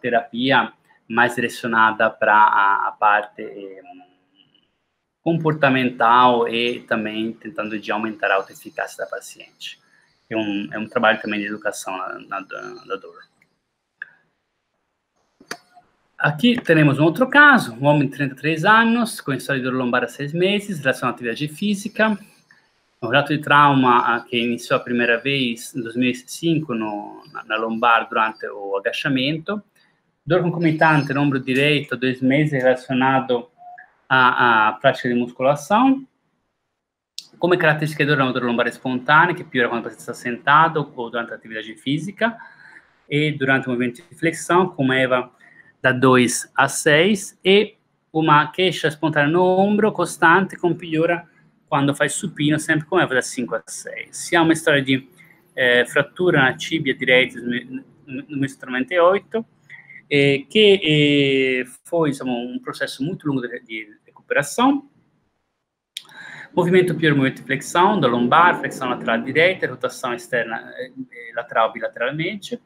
terapia mais direcionada para a parte comportamental e também tentando de aumentar a autoeficácia da paciente. É um trabalho também de educação da dor. Aqui temos um outro caso, um homem de 33 anos, com história de dor lombar há 6 meses, relacionado à atividade física, um relato de trauma que iniciou a primeira vez em 2005 na lombar durante o agachamento, dor concomitante no ombro direito, 2 meses, relacionado à prática de musculação. Como característica de dor, uma dor lombar espontânea, que piora quando o paciente está sentado ou durante a atividade física, e durante o movimento de flexão, como EVA da 2 a 6, e uma queixa espontânea no ombro constante, com piora quando faz supino, sempre com EVA da 5 a 6. Se há uma história de fratura na tíbia direita no mês 98, que foi um processo muito longo de recuperação. Movimento pior movimento de flexão da lombar, flexão lateral direita, rotação externa lateral bilateralmente.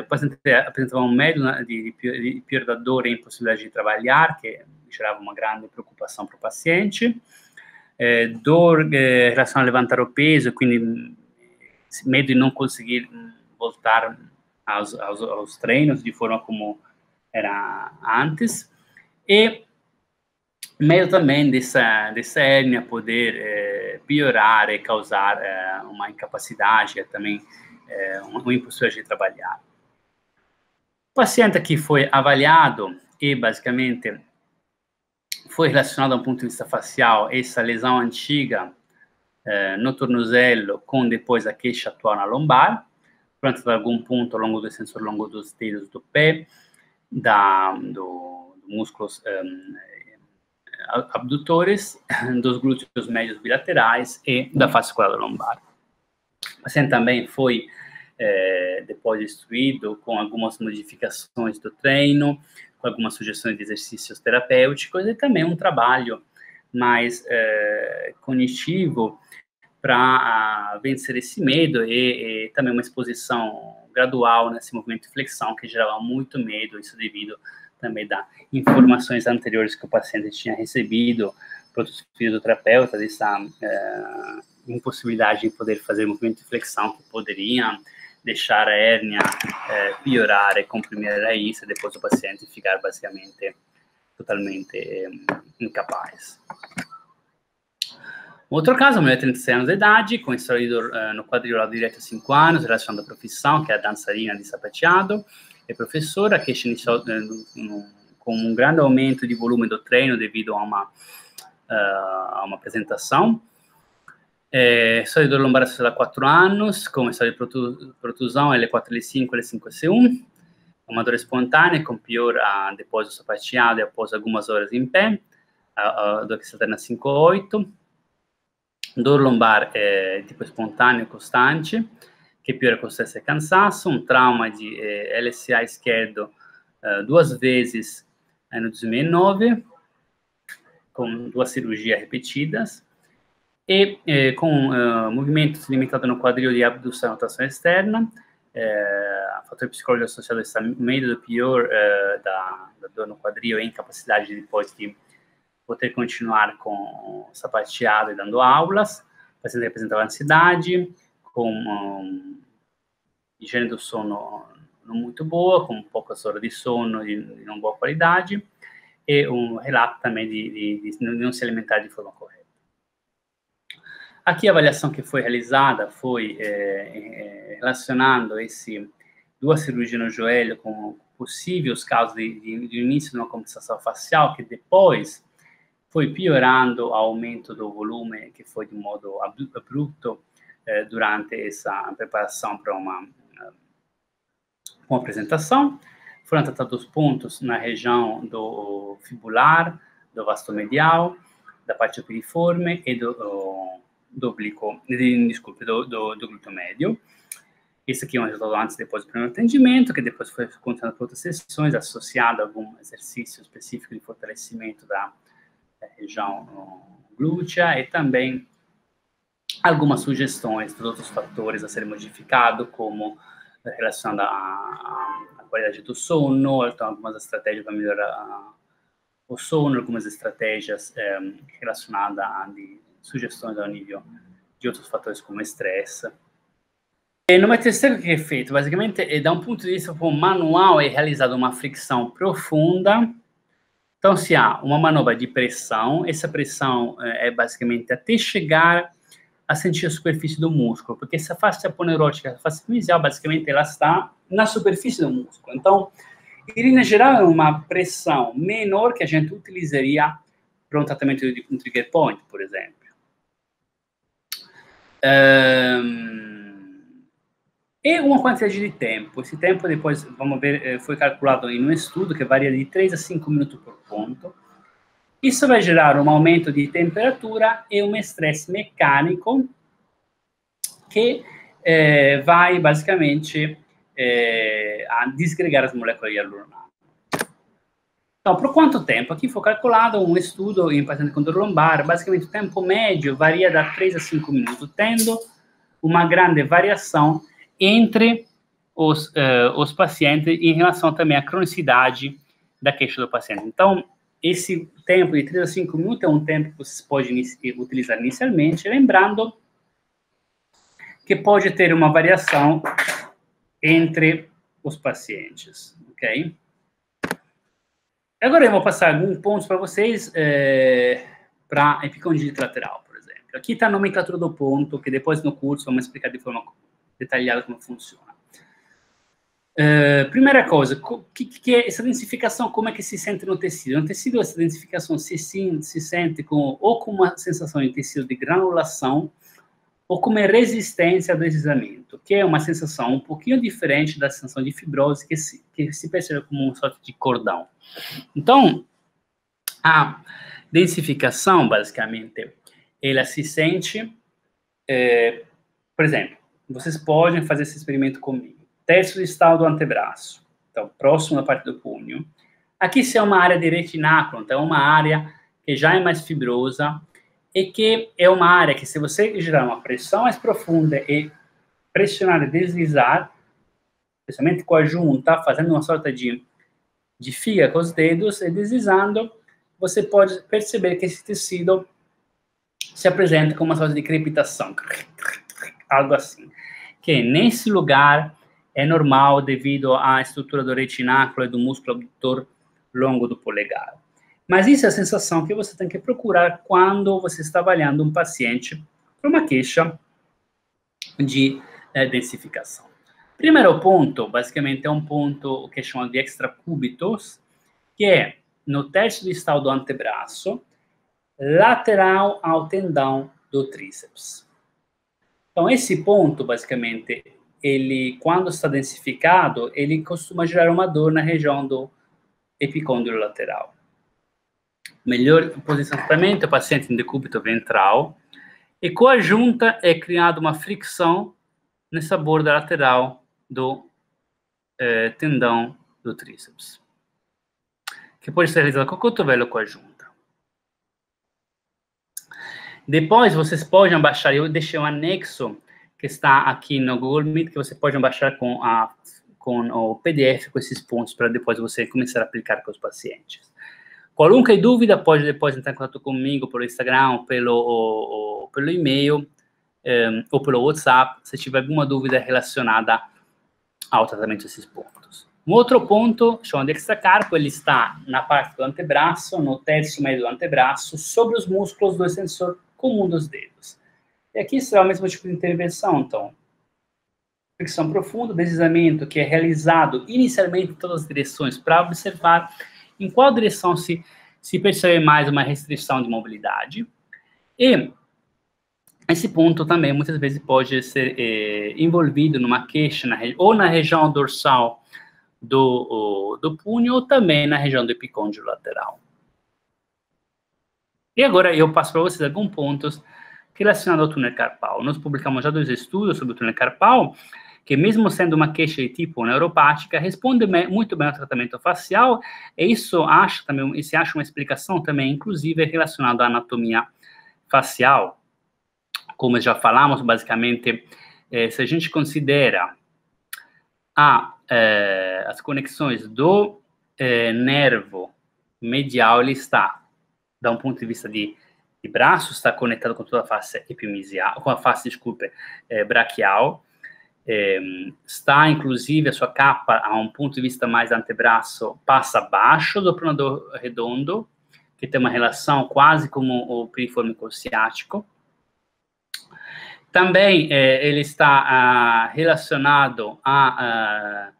O paciente apresentava um médio de pior da dor e impossibilidade de trabalhar, que gerava uma grande preocupação para o paciente. Dor relacionada a levantar o peso, quindi medo de não conseguir voltar aos treinos de forma como era antes. E medo também dessa hérnia poder piorar e causar uma incapacidade, também uma impossibilidade de trabalhar. O paciente aqui foi avaliado e, basicamente, foi relacionado, a um ponto de vista facial, essa lesão antiga no tornozelo com depois a queixa atual na lombar, durante algum ponto ao longo do extensor longo dos dedos do pé, do músculos abdutores, dos glúteos médios bilaterais e da fasciculada lombar. O paciente também foi depois instruído com algumas modificações do treino, com algumas sugestões de exercícios terapêuticos e também um trabalho mais cognitivo para vencer esse medo e também uma exposição gradual nesse movimento de flexão que gerava muito medo, isso devido também das informações anteriores que o paciente tinha recebido do fisioterapeuta, dessa impossibilidade de poder fazer movimento de flexão que poderia deixar a hérnia piorar e comprimir a raiz e depois o paciente ficar basicamente totalmente incapaz. Outro caso, uma mulher de 36 anos de idade, com história de dor no quadril lado direito há 5 anos, relacionada à profissão, que é a dançarina de sapateado, e professora, que iniciou com um grande aumento de volume do treino devido a uma apresentação. História de dor lombar associada há 4 anos, com história de protusão L4, L5, L5, S1, uma dor espontânea, com pior depois do sapateado e após algumas horas em pé, dor que se alterna 5 a 8, dor lombar tipo espontâneo constante, que piora com stress e cansaço, um trauma de LCA esquerdo 2 vezes no 2009, com 2 cirurgias repetidas, e com movimentos limitados no quadril de abdução e rotação externa, fator psicológico associado a esse medo do pior da dor no quadril e incapacidade depois de poder continuar com sapateado e dando aulas. O paciente apresentava ansiedade, com higiene do sono não muito boa, com poucas horas de sono de não boa qualidade, e um relato também de não se alimentar de forma correta. Aqui a avaliação que foi realizada foi relacionando 2 cirurgias no joelho com possíveis casos de início de uma compensação facial, que depois foi piorando o aumento do volume, que foi de modo abrupto durante essa preparação para uma apresentação. Foram tratados pontos na região do fibular, do vasto medial, da parte piriforme e do glúteo médio. Esse aqui é um resultado antes e depois do primeiro atendimento, que depois foi continuado por outras sessões, associado a algum exercício específico de fortalecimento da região glútea, e também algumas sugestões de outros fatores a serem modificados, como relacionado à qualidade do sono, então algumas estratégias para melhorar o sono, algumas estratégias relacionadas a sugestões ao nível de outros fatores como estresse. E no terceiro que é feito, basicamente, da um ponto de vista manual, é realizada uma flexão profunda. Então, se há uma manobra de pressão, essa pressão é basicamente até chegar a sentir a superfície do músculo, porque essa face aponeurótica, a face mesial, basicamente, ela está na superfície do músculo. Então, em geral, é uma pressão menor que a gente utilizaria para um tratamento de um trigger point, por exemplo. E uma quantidade de tempo. Esse tempo, depois, vamos ver, foi calculado em um estudo que varia de 3 a 5 minutos por ponto. Isso vai gerar um aumento de temperatura e um estresse mecânico que vai, basicamente, a desgregar as moléculas hialurônicas. Então, por quanto tempo? Aqui foi calculado um estudo em paciente com dor lombar, basicamente o tempo médio varia da 3 a 5 minutos, tendo uma grande variação entre os pacientes em relação também à cronicidade da queixa do paciente. Então, esse tempo de 3 a 5 minutos é um tempo que vocês podem utilizar inicialmente, lembrando que pode ter uma variação entre os pacientes, ok? Agora eu vou passar alguns pontos para vocês para epicondilite lateral, por exemplo. Aqui está a nomenclatura do ponto, que depois no curso vamos explicar de forma detalhada como funciona. Primeira coisa, que é essa densificação, como é que se sente no tecido? No tecido, essa densificação se sente ou com uma sensação em tecido de granulação, ou com uma resistência ao deslizamento, que é uma sensação um pouquinho diferente da sensação de fibrose, que se percebe como uma sorte de cordão. Então, a densificação, basicamente, ela se sente, por exemplo, vocês podem fazer esse experimento comigo. Terço distal do antebraço, então, próximo da parte do punho. Aqui se é uma área de retináculo, então é uma área que já é mais fibrosa, e que é uma área que, se você gerar uma pressão mais profunda e pressionar e deslizar, especialmente com a junta, fazendo uma sorta de figa com os dedos e deslizando, você pode perceber que esse tecido se apresenta como uma sorte de crepitação, algo assim. Que nesse lugar é normal devido à estrutura do retináculo e do músculo abdutor longo do polegar. Mas isso é a sensação que você tem que procurar quando você está avaliando um paciente para uma queixa de densificação. Primeiro ponto, basicamente, é um ponto que é chamado de extracubitus, que é no terço distal do antebraço, lateral ao tendão do tríceps. Então, esse ponto, basicamente, ele, quando está densificado, ele costuma gerar uma dor na região do epicôndilo lateral. Melhor posição de tratamento, o paciente em decúbito ventral, e com a junta é criada uma fricção nessa borda lateral do tendão do tríceps, que pode ser realizada com o cotovelo ou com a junta. Depois, vocês podem baixar, eu deixei um anexo que está aqui no Google Meet, que você pode baixar com o PDF, com esses pontos, para depois você começar a aplicar com os pacientes. Qualquer dúvida, pode depois entrar em contato comigo pelo Instagram, pelo e-mail, ou pelo WhatsApp, se tiver alguma dúvida relacionada ao tratamento desses pontos. Um outro ponto, chamado extracarpo, ele está na parte do antebraço, no terço médio do antebraço, sobre os músculos do extensor comum dos dedos. E aqui será o mesmo tipo de intervenção, então. Fricção profunda, deslizamento que é realizado inicialmente em todas as direções para observar em qual direção se percebe mais uma restrição de mobilidade. E esse ponto também, muitas vezes, pode ser envolvido numa queixa, ou na região dorsal do punho, ou também na região do epicôndilo lateral. E agora eu passo para vocês alguns pontos relacionados ao túnel carpal. Nós publicamos já 2 estudos sobre o túnel carpal, que mesmo sendo uma queixa de tipo neuropática, responde muito bem ao tratamento facial, e isso acha uma explicação também, inclusive, relacionada à anatomia facial. Como já falamos, basicamente, se a gente considera as conexões do nervo medial, ele está, da um ponto de vista de braço, está conectado com toda a face epimisial, com a face, braquial, está, inclusive, a sua capa, a um ponto de vista mais antebraço, passa abaixo do pronador redondo, que tem uma relação quase como o piriforme ciático. Também ele está relacionado à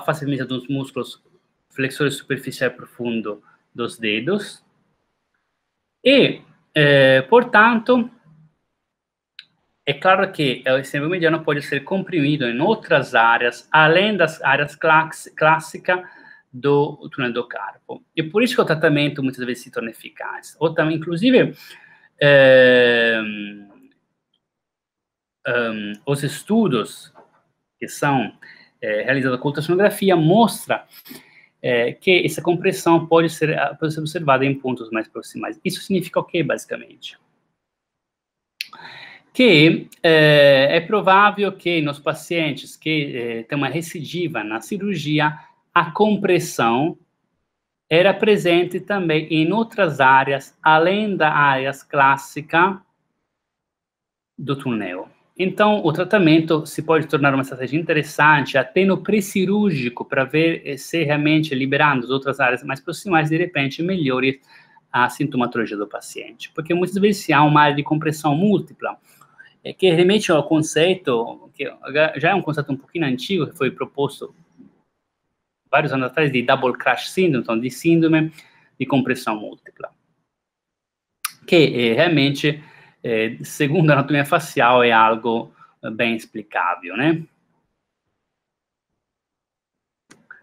face dos músculos flexores superficial e profundo dos dedos. E, portanto, é claro que o sistema mediano pode ser comprimido em outras áreas, além das áreas clássicas do túnel do carpo. E por isso que o tratamento muitas vezes se torna eficaz. Ou também, inclusive, os estudos que são realizados com ultrassonografia mostram que essa compressão pode ser observada em pontos mais proximais. Isso significa o quê, basicamente? Que é provável que nos pacientes que têm uma recidiva na cirurgia, a compressão era presente também em outras áreas, além da área clássica do túnel. Então, o tratamento se pode tornar uma estratégia interessante até no pré-cirúrgico, para ver se realmente liberando as outras áreas mais proximais, de repente, melhore a sintomatologia do paciente. Porque muitas vezes há uma área de compressão múltipla, que remete ao conceito, que já é um conceito um pouquinho antigo, que foi proposto vários anos atrás, de double crash syndrome, então de síndrome de compressão múltipla, que realmente, segundo a anatomia facial, é algo bem explicável, né?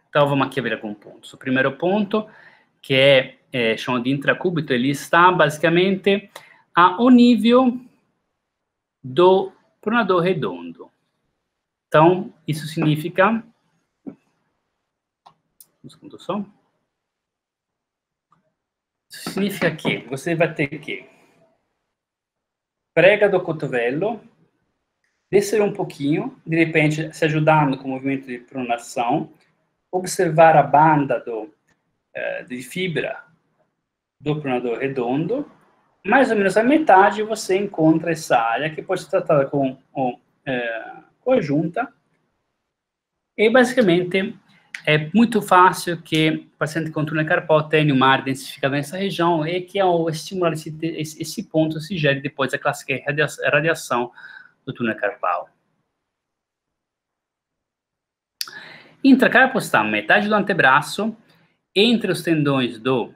Então, vamos aqui ver alguns pontos. O primeiro ponto, que é chamado de intracúbito, ele está basicamente ao nível do pronador redondo. Então, isso significa... Um segundo só. Isso significa que você vai ter que prega do cotovelo, descer um pouquinho, de repente se ajudando com o movimento de pronação, observar a banda de fibra do pronador redondo, mais ou menos a metade você encontra essa área que pode ser tratada com a junta, e basicamente é muito fácil que o paciente com túnel carpal tenha uma área densificada nessa região, e que ao estimular esse ponto se gere depois a clássica radiação do túnel carpal. Intracarpo está metade do antebraço, entre os tendões do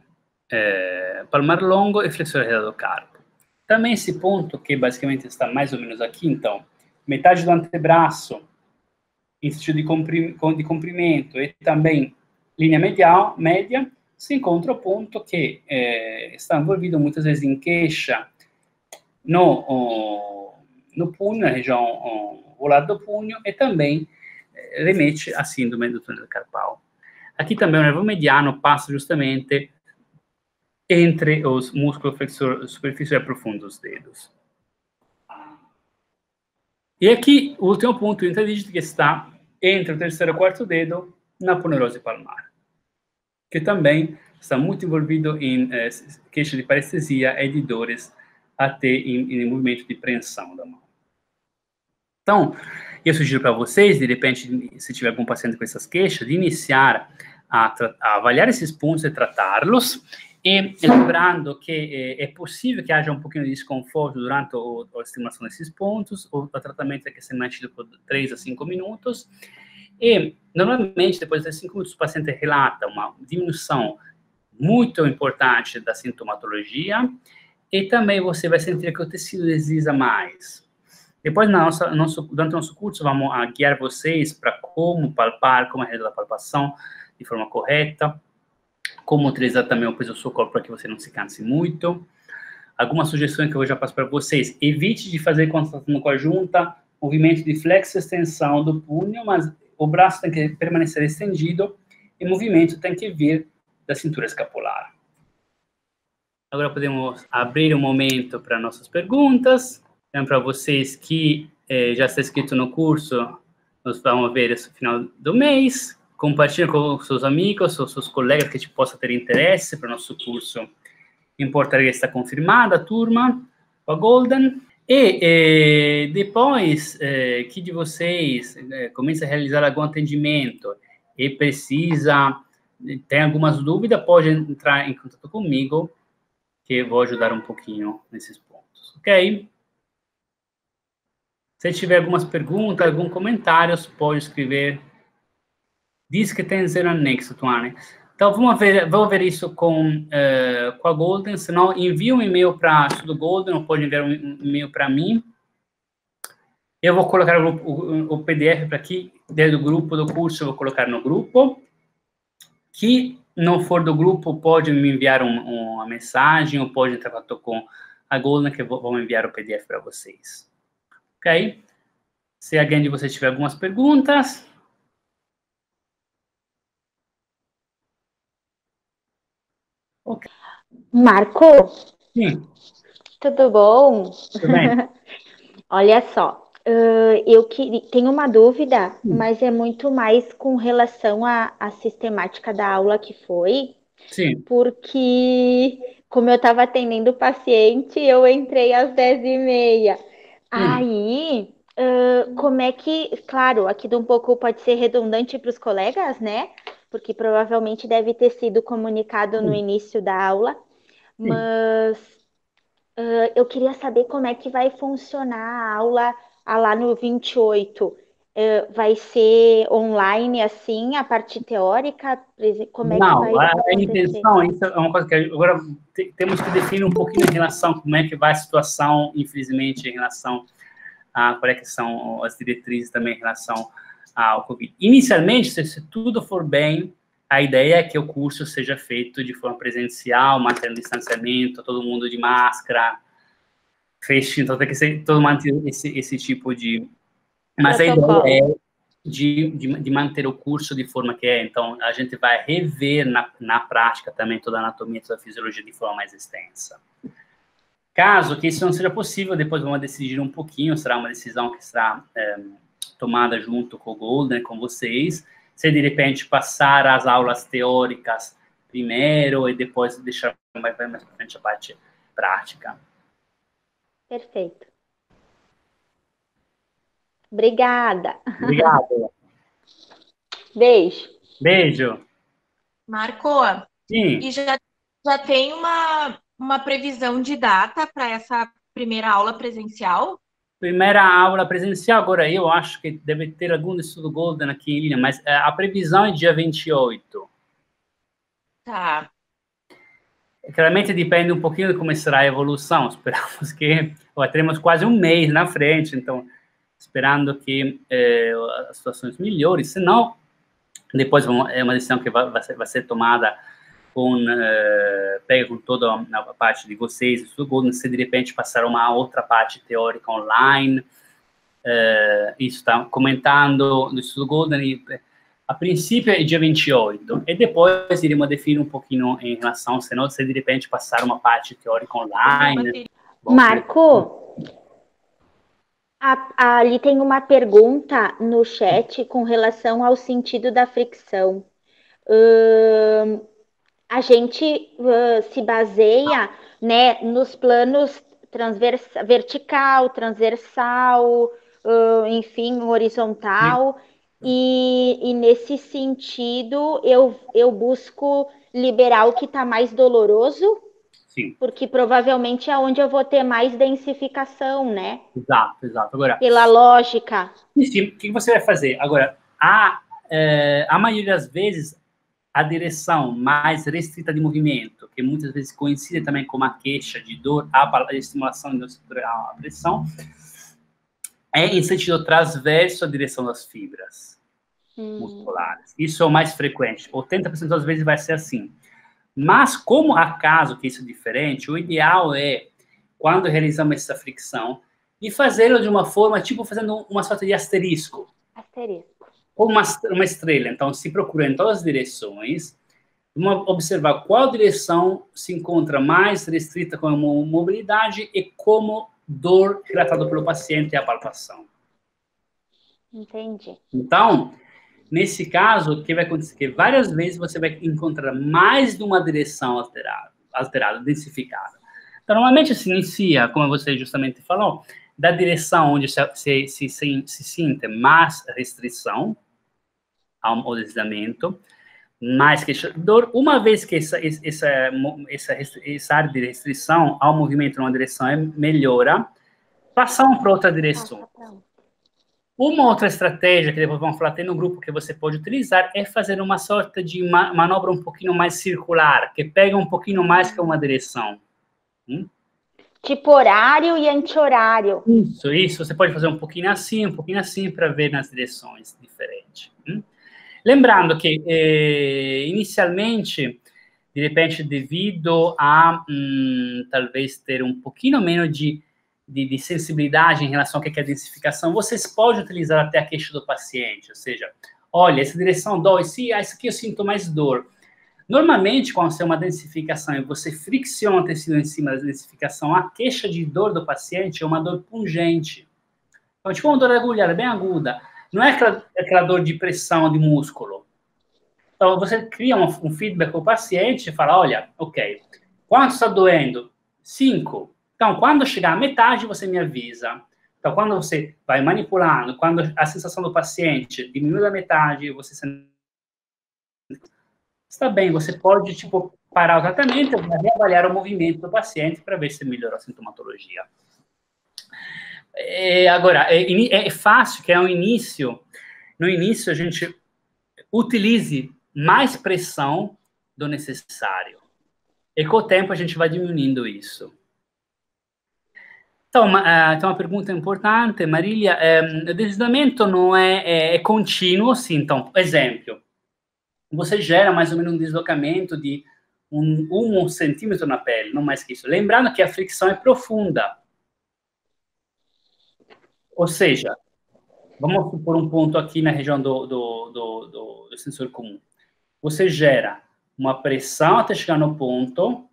palmar longo e flexor radial do carpo. Também esse ponto, que basicamente está mais ou menos aqui, então, metade do antebraço, em sentido de comprimento, e também linha média, se encontra o ponto que está envolvido muitas vezes em queixa no punho, na região ao lado do punho, e também remete à síndrome do túnel carpal. Aqui também o nervo mediano passa justamente entre os músculos flexor superficial e profundo dos dedos. E aqui o último ponto interdígito, que está entre o terceiro e o quarto dedo, na poneurose palmar, que também está muito envolvido em queixa de parestesia e de dores até em movimento de preensão da mão. Então, eu sugiro para vocês, de repente, se tiver algum paciente com essas queixas, de iniciar a avaliar esses pontos e tratá-los, e lembrando que é possível que haja um pouquinho de desconforto durante a estimulação desses pontos. O tratamento tem que ser mantido por 3 a 5 minutos, e normalmente depois de 5 minutos o paciente relata uma diminuição muito importante da sintomatologia, e também você vai sentir que o tecido desliza mais. Depois, durante o nosso curso, vamos guiar vocês para como palpar, como realizar a palpação de forma correta, como utilizar também o peso do seu corpo para que você não se canse muito. Algumas sugestões que eu já passo para vocês: evite de fazer quando está tratando com a junta, movimento de flexo-extensão do punho, mas o braço tem que permanecer estendido e o movimento tem que vir da cintura escapular. Agora podemos abrir um momento para nossas perguntas. Então, para vocês que já está inscrito no curso, nós vamos ver esse final do mês. Compartilhe com seus amigos ou seus colegas que possam ter interesse para o nosso curso em portaria. Está confirmada a turma, a Golden. E depois que de vocês comece a realizar algum atendimento e tem algumas dúvidas, pode entrar em contato comigo, que eu vou ajudar um pouquinho nesses pontos, ok? Se tiver algumas perguntas, algum comentário, pode escrever. Diz que tem 0 anexo, Tuane. Então, vou ver isso com a Golden, senão envia um e-mail para Estudo Golden, ou pode enviar um e-mail para mim. Eu vou colocar o PDF para aqui, dentro do grupo do curso, eu vou colocar no grupo. Que não for do grupo, pode me enviar uma mensagem, ou pode entrar com a Golden, que vou enviar o PDF para vocês. Ok? Se alguém de vocês tiver algumas perguntas... Marco, Sim, tudo bom? tudo bem. Olha só, tenho uma dúvida, mas é muito mais com relação à sistemática da aula que foi, Sim, porque como eu estava atendendo o paciente, eu entrei às 10h30. sim, Aí, como é que, claro, aqui um pouco pode ser redundante para os colegas, né? Porque provavelmente deve ter sido comunicado no sim, início da aula, sim. mas eu queria saber como é que vai funcionar a aula lá no 28. Vai ser online assim, a parte teórica? Como é que Não, vai a acontecer? intenção, isso é uma coisa que agora temos que definir um pouquinho em relação a como é que vai a situação, infelizmente, em relação a qual é que são as diretrizes também em relação ao Covid. Inicialmente, se tudo for bem, a ideia é que o curso seja feito de forma presencial, mantendo distanciamento, todo mundo de máscara, feche, então tem que ser todo manter esse tipo de... Mas a ideia Protocolo. é de manter o curso de forma que é. Então, a gente vai rever na prática também toda a anatomia, toda a fisiologia de forma mais extensa. Caso que isso não seja possível, depois vamos decidir um pouquinho, será uma decisão que será tomada junto com o Golden, com vocês, se de repente passar as aulas teóricas primeiro e depois deixar mais para frente a parte prática. Perfeito. Obrigada. Obrigado. Beijo. Beijo. Marco, Sim. e já tem uma previsão de data para essa primeira aula presencial? Primeira aula presencial, agora eu acho que deve ter algum estudo Golden aqui em linha, mas a previsão é dia 28. Tá. Claramente depende um pouquinho de como será a evolução. Esperamos que teremos quase um mês na frente, então esperando que as situações melhorem. Se não, depois é uma decisão que vai ser tomada pega com toda a parte de vocês, do Golden, se de repente passar uma outra parte teórica online. Isso está comentando no estudo Golden. A princípio é dia 28, e depois iremos definir um pouquinho em relação, se de repente passar uma parte teórica online. Marco, ali tem uma pergunta no chat com relação ao sentido da fricção. A gente se baseia, né, nos planos vertical, transversal, enfim, horizontal, e nesse sentido eu busco liberar o que está mais doloroso, Sim. porque provavelmente é onde eu vou ter mais densificação, né? Exato, exato. Agora, Pela lógica. sim, o que você vai fazer? Agora, a maioria das vezes, a direção mais restrita de movimento, que muitas vezes coincide também com uma queixa de dor, a estimulação da pressão, é em sentido transverso à direção das fibras musculares. Isso é o mais frequente. 80% das vezes vai ser assim. Mas, como há caso que isso é diferente, o ideal é, quando realizamos essa fricção, de fazê-lo de uma forma, tipo fazendo uma sorte de asterisco. Asterisco. Ou uma estrela. Então, se procura em todas as direções, observar qual direção se encontra mais restrita com a mobilidade e como dor relatada pelo paciente é a palpação. Entendi. Então, nesse caso, o que vai acontecer? Que várias vezes você vai encontrar mais de uma direção alterada, densificada. Então, normalmente se inicia, como você justamente falou, da direção onde se sente mais restrição ao deslizamento, mais que dor. Uma vez que essa área de restrição ao movimento numa direção melhora, passamos para outra direção. Uma outra estratégia, que depois vamos falar, tem no grupo que você pode utilizar, é fazer uma sorte de manobra um pouquinho mais circular, que pega um pouquinho mais que uma direção. Tipo horário e anti-horário. Isso. Você pode fazer um pouquinho assim, para ver nas direções diferentes. Lembrando que, inicialmente, de repente, devido a talvez ter um pouquinho menos de sensibilidade em relação ao que é a densificação, vocês podem utilizar até a queixa do paciente, ou seja, olha, essa direção dói, sim, essa aqui eu sinto mais dor. Normalmente, quando você tem uma densificação e você fricciona o tecido em cima da densificação, a queixa de dor do paciente é uma dor pungente. Então, tipo uma dor agulhada, bem aguda. Não é aquela dor de pressão de músculo. Então, você cria um feedback com o paciente e fala, olha, ok, quanto está doendo? 5. Então, quando chegar à metade, você me avisa. Então, quando você vai manipulando, quando a sensação do paciente diminui da metade, você está bem, você pode, tipo, parar o tratamento e reavaliar o movimento do paciente para ver se melhorou a sintomatologia. Agora, é fácil que no início a gente utilize mais pressão do necessário. E com o tempo a gente vai diminuindo isso. Então, uma pergunta importante, Marília, o deslizamento não é contínuo, sim. Então, exemplo, você gera mais ou menos um deslocamento de 1 centímetro na pele, não mais que isso. Lembrando que a fricção é profunda. Ou seja, vamos supor um ponto aqui na região do sensor comum. Você gera uma pressão até chegar no ponto,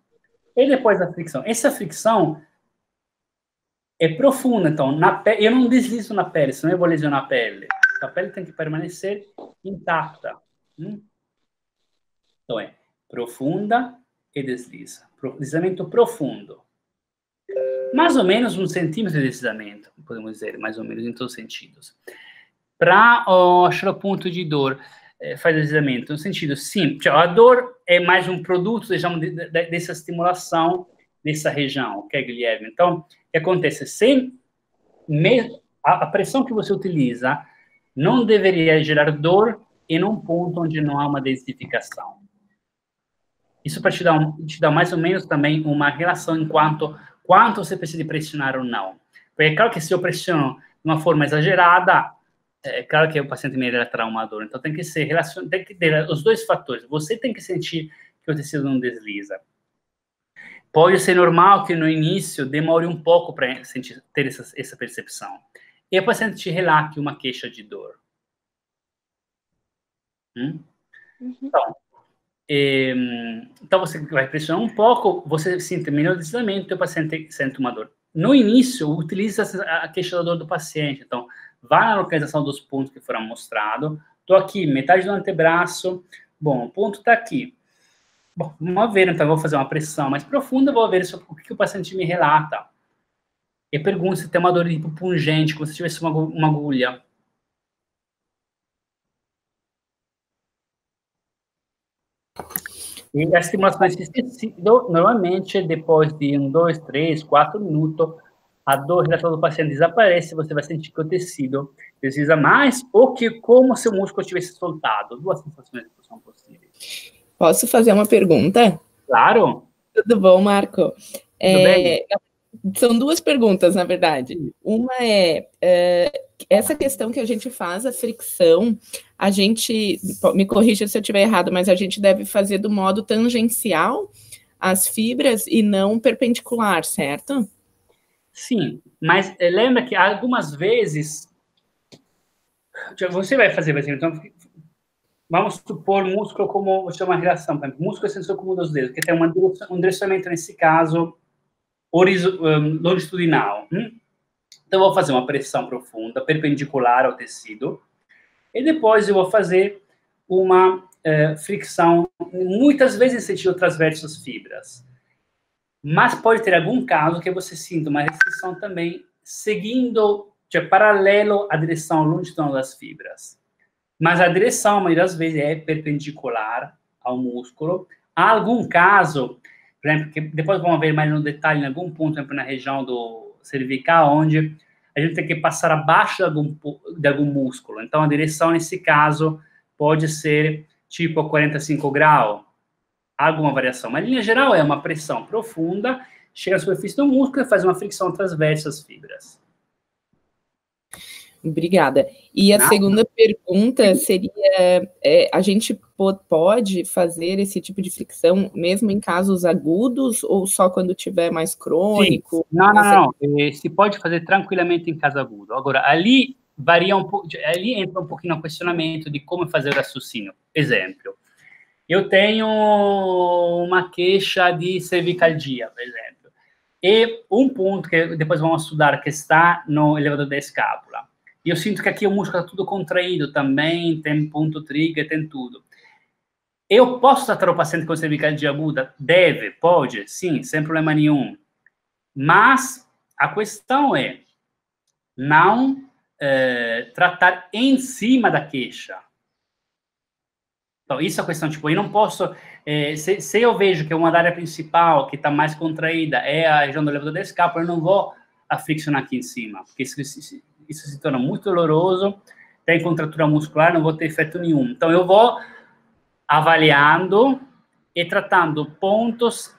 e depois a fricção. Essa fricção é profunda, então, eu não deslizo na pele, senão eu vou lesionar a pele. A pele tem que permanecer intacta. Então, é profunda e desliza. Deslizamento profundo. Mais ou menos 1 centímetro de deslizamento, podemos dizer, mais ou menos em todos os sentidos. Para achar o ponto de dor, faz deslizamento, no sentido, sim, a dor é mais um produto, digamos, dessa estimulação dessa região, ok, Guilherme? Então, o que acontece? A pressão que você utiliza não deveria gerar dor em um ponto onde não há uma densificação. Isso para te dar mais ou menos também uma relação em quanto você precisa pressionar ou não. Porque é claro que se eu pressiono de uma forma exagerada, é claro que o paciente me irá traumar dor. Então tem que ter os dois fatores. Você tem que sentir que o tecido não desliza. Pode ser normal que no início demore um pouco para ter essa percepção. E o paciente te relate uma queixa de dor. Então você vai pressionar um pouco, você sente melhor o deslizamento e o paciente sente uma dor. No início, utiliza a queixa da dor do paciente. Então, vá na localização dos pontos que foram mostrados. Estou aqui, metade do antebraço. Bom, o ponto está aqui. Bom, vamos ver, então, eu vou fazer uma pressão mais profunda, vou ver o que o paciente me relata. E pergunto se tem uma dor tipo pungente, como se tivesse uma agulha. E a estimulação desse tecido, normalmente, depois de 1, 2, 3, 4 minutos, a dor relativa do paciente desaparece, você vai sentir que o tecido desliza mais, ou que como se o músculo tivesse soltado. 2 sensações que são possíveis. Posso fazer uma pergunta? Claro. Tudo bom, Marco? Tudo bem? São 2 perguntas, na verdade. Uma essa questão que a gente faz, a fricção, a gente, me corrija se eu estiver errado, mas a gente deve fazer do modo tangencial às fibras e não perpendicular, certo? Sim, mas lembra que algumas vezes você vai fazer, por exemplo, então, vamos supor músculo como, vou chamar uma relação, por exemplo, músculo sensor comum dos dedos, que tem um direcionamento, nesse caso, longitudinal. Então, eu vou fazer uma pressão profunda, perpendicular ao tecido, e depois eu vou fazer uma fricção, muitas vezes em sentido transverso às fibras. Mas pode ter algum caso que você sinta uma restrição também seguindo, paralelo à direção longitudinal das fibras. Mas a direção, a maioria das vezes, é perpendicular ao músculo. Há algum caso, por exemplo, que depois vamos ver mais no detalhe, em algum ponto, por exemplo, na região do cervical, onde a gente tem que passar abaixo de algum músculo. Então, a direção, nesse caso, pode ser tipo 45 graus. Alguma variação. Mas, em linha geral, é uma pressão profunda, chega à superfície do músculo e faz uma fricção transversa às fibras. Obrigada. E a segunda pergunta seria, a gente pode fazer esse tipo de fricção mesmo em casos agudos ou só quando tiver mais crônico? Sim. Não. Se pode fazer tranquilamente em caso agudo. Agora, ali varia um pouco, ali entra um pouquinho no questionamento de como fazer o raciocínio. Exemplo, eu tenho uma queixa de cervicalgia, por exemplo. E um ponto que depois vamos estudar, que está no elevador da escápula. E eu sinto que aqui o músculo está tudo contraído também, tem ponto trigger, tem tudo. Eu posso tratar o paciente com cervicalgia aguda? Deve, pode, sim, sem problema nenhum. Mas a questão é não tratar em cima da queixa. Então, isso é a questão, tipo, eu não posso... se eu vejo que uma área principal que está mais contraída é a região do elevador da escápula, eu não vou aflexionar aqui em cima, porque isso se torna muito doloroso, tem contratura muscular, não vou ter efeito nenhum. Então, eu vou avaliando e tratando pontos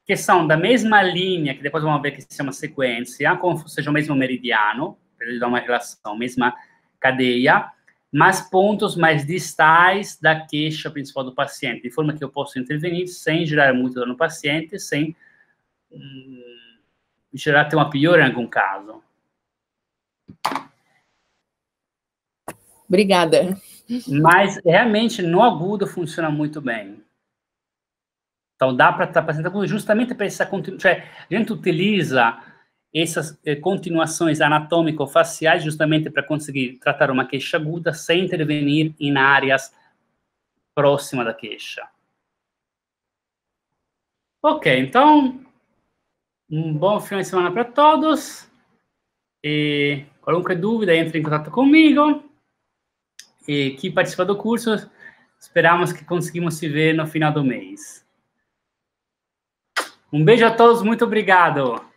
que são da mesma linha, que depois vamos ver que se chama sequência, como seja o mesmo meridiano, para ele dar uma relação, mesma cadeia, mas pontos mais distais da queixa principal do paciente, de forma que eu posso intervenir sem gerar muito dor no paciente, sem gerar até uma pior em algum caso. Obrigada. Mas, realmente, no agudo funciona muito bem. Então, dá para tratar paciente agudo justamente para essa continuação. A gente utiliza essas continuações anatômico-faciais justamente para conseguir tratar uma queixa aguda sem intervenir em áreas próximas da queixa. Ok, então, um bom final de semana para todos. E qualquer dúvida, entre em contato comigo. E quem participa do curso, esperamos que conseguimos se ver no final do mês. Um beijo a todos, muito obrigado.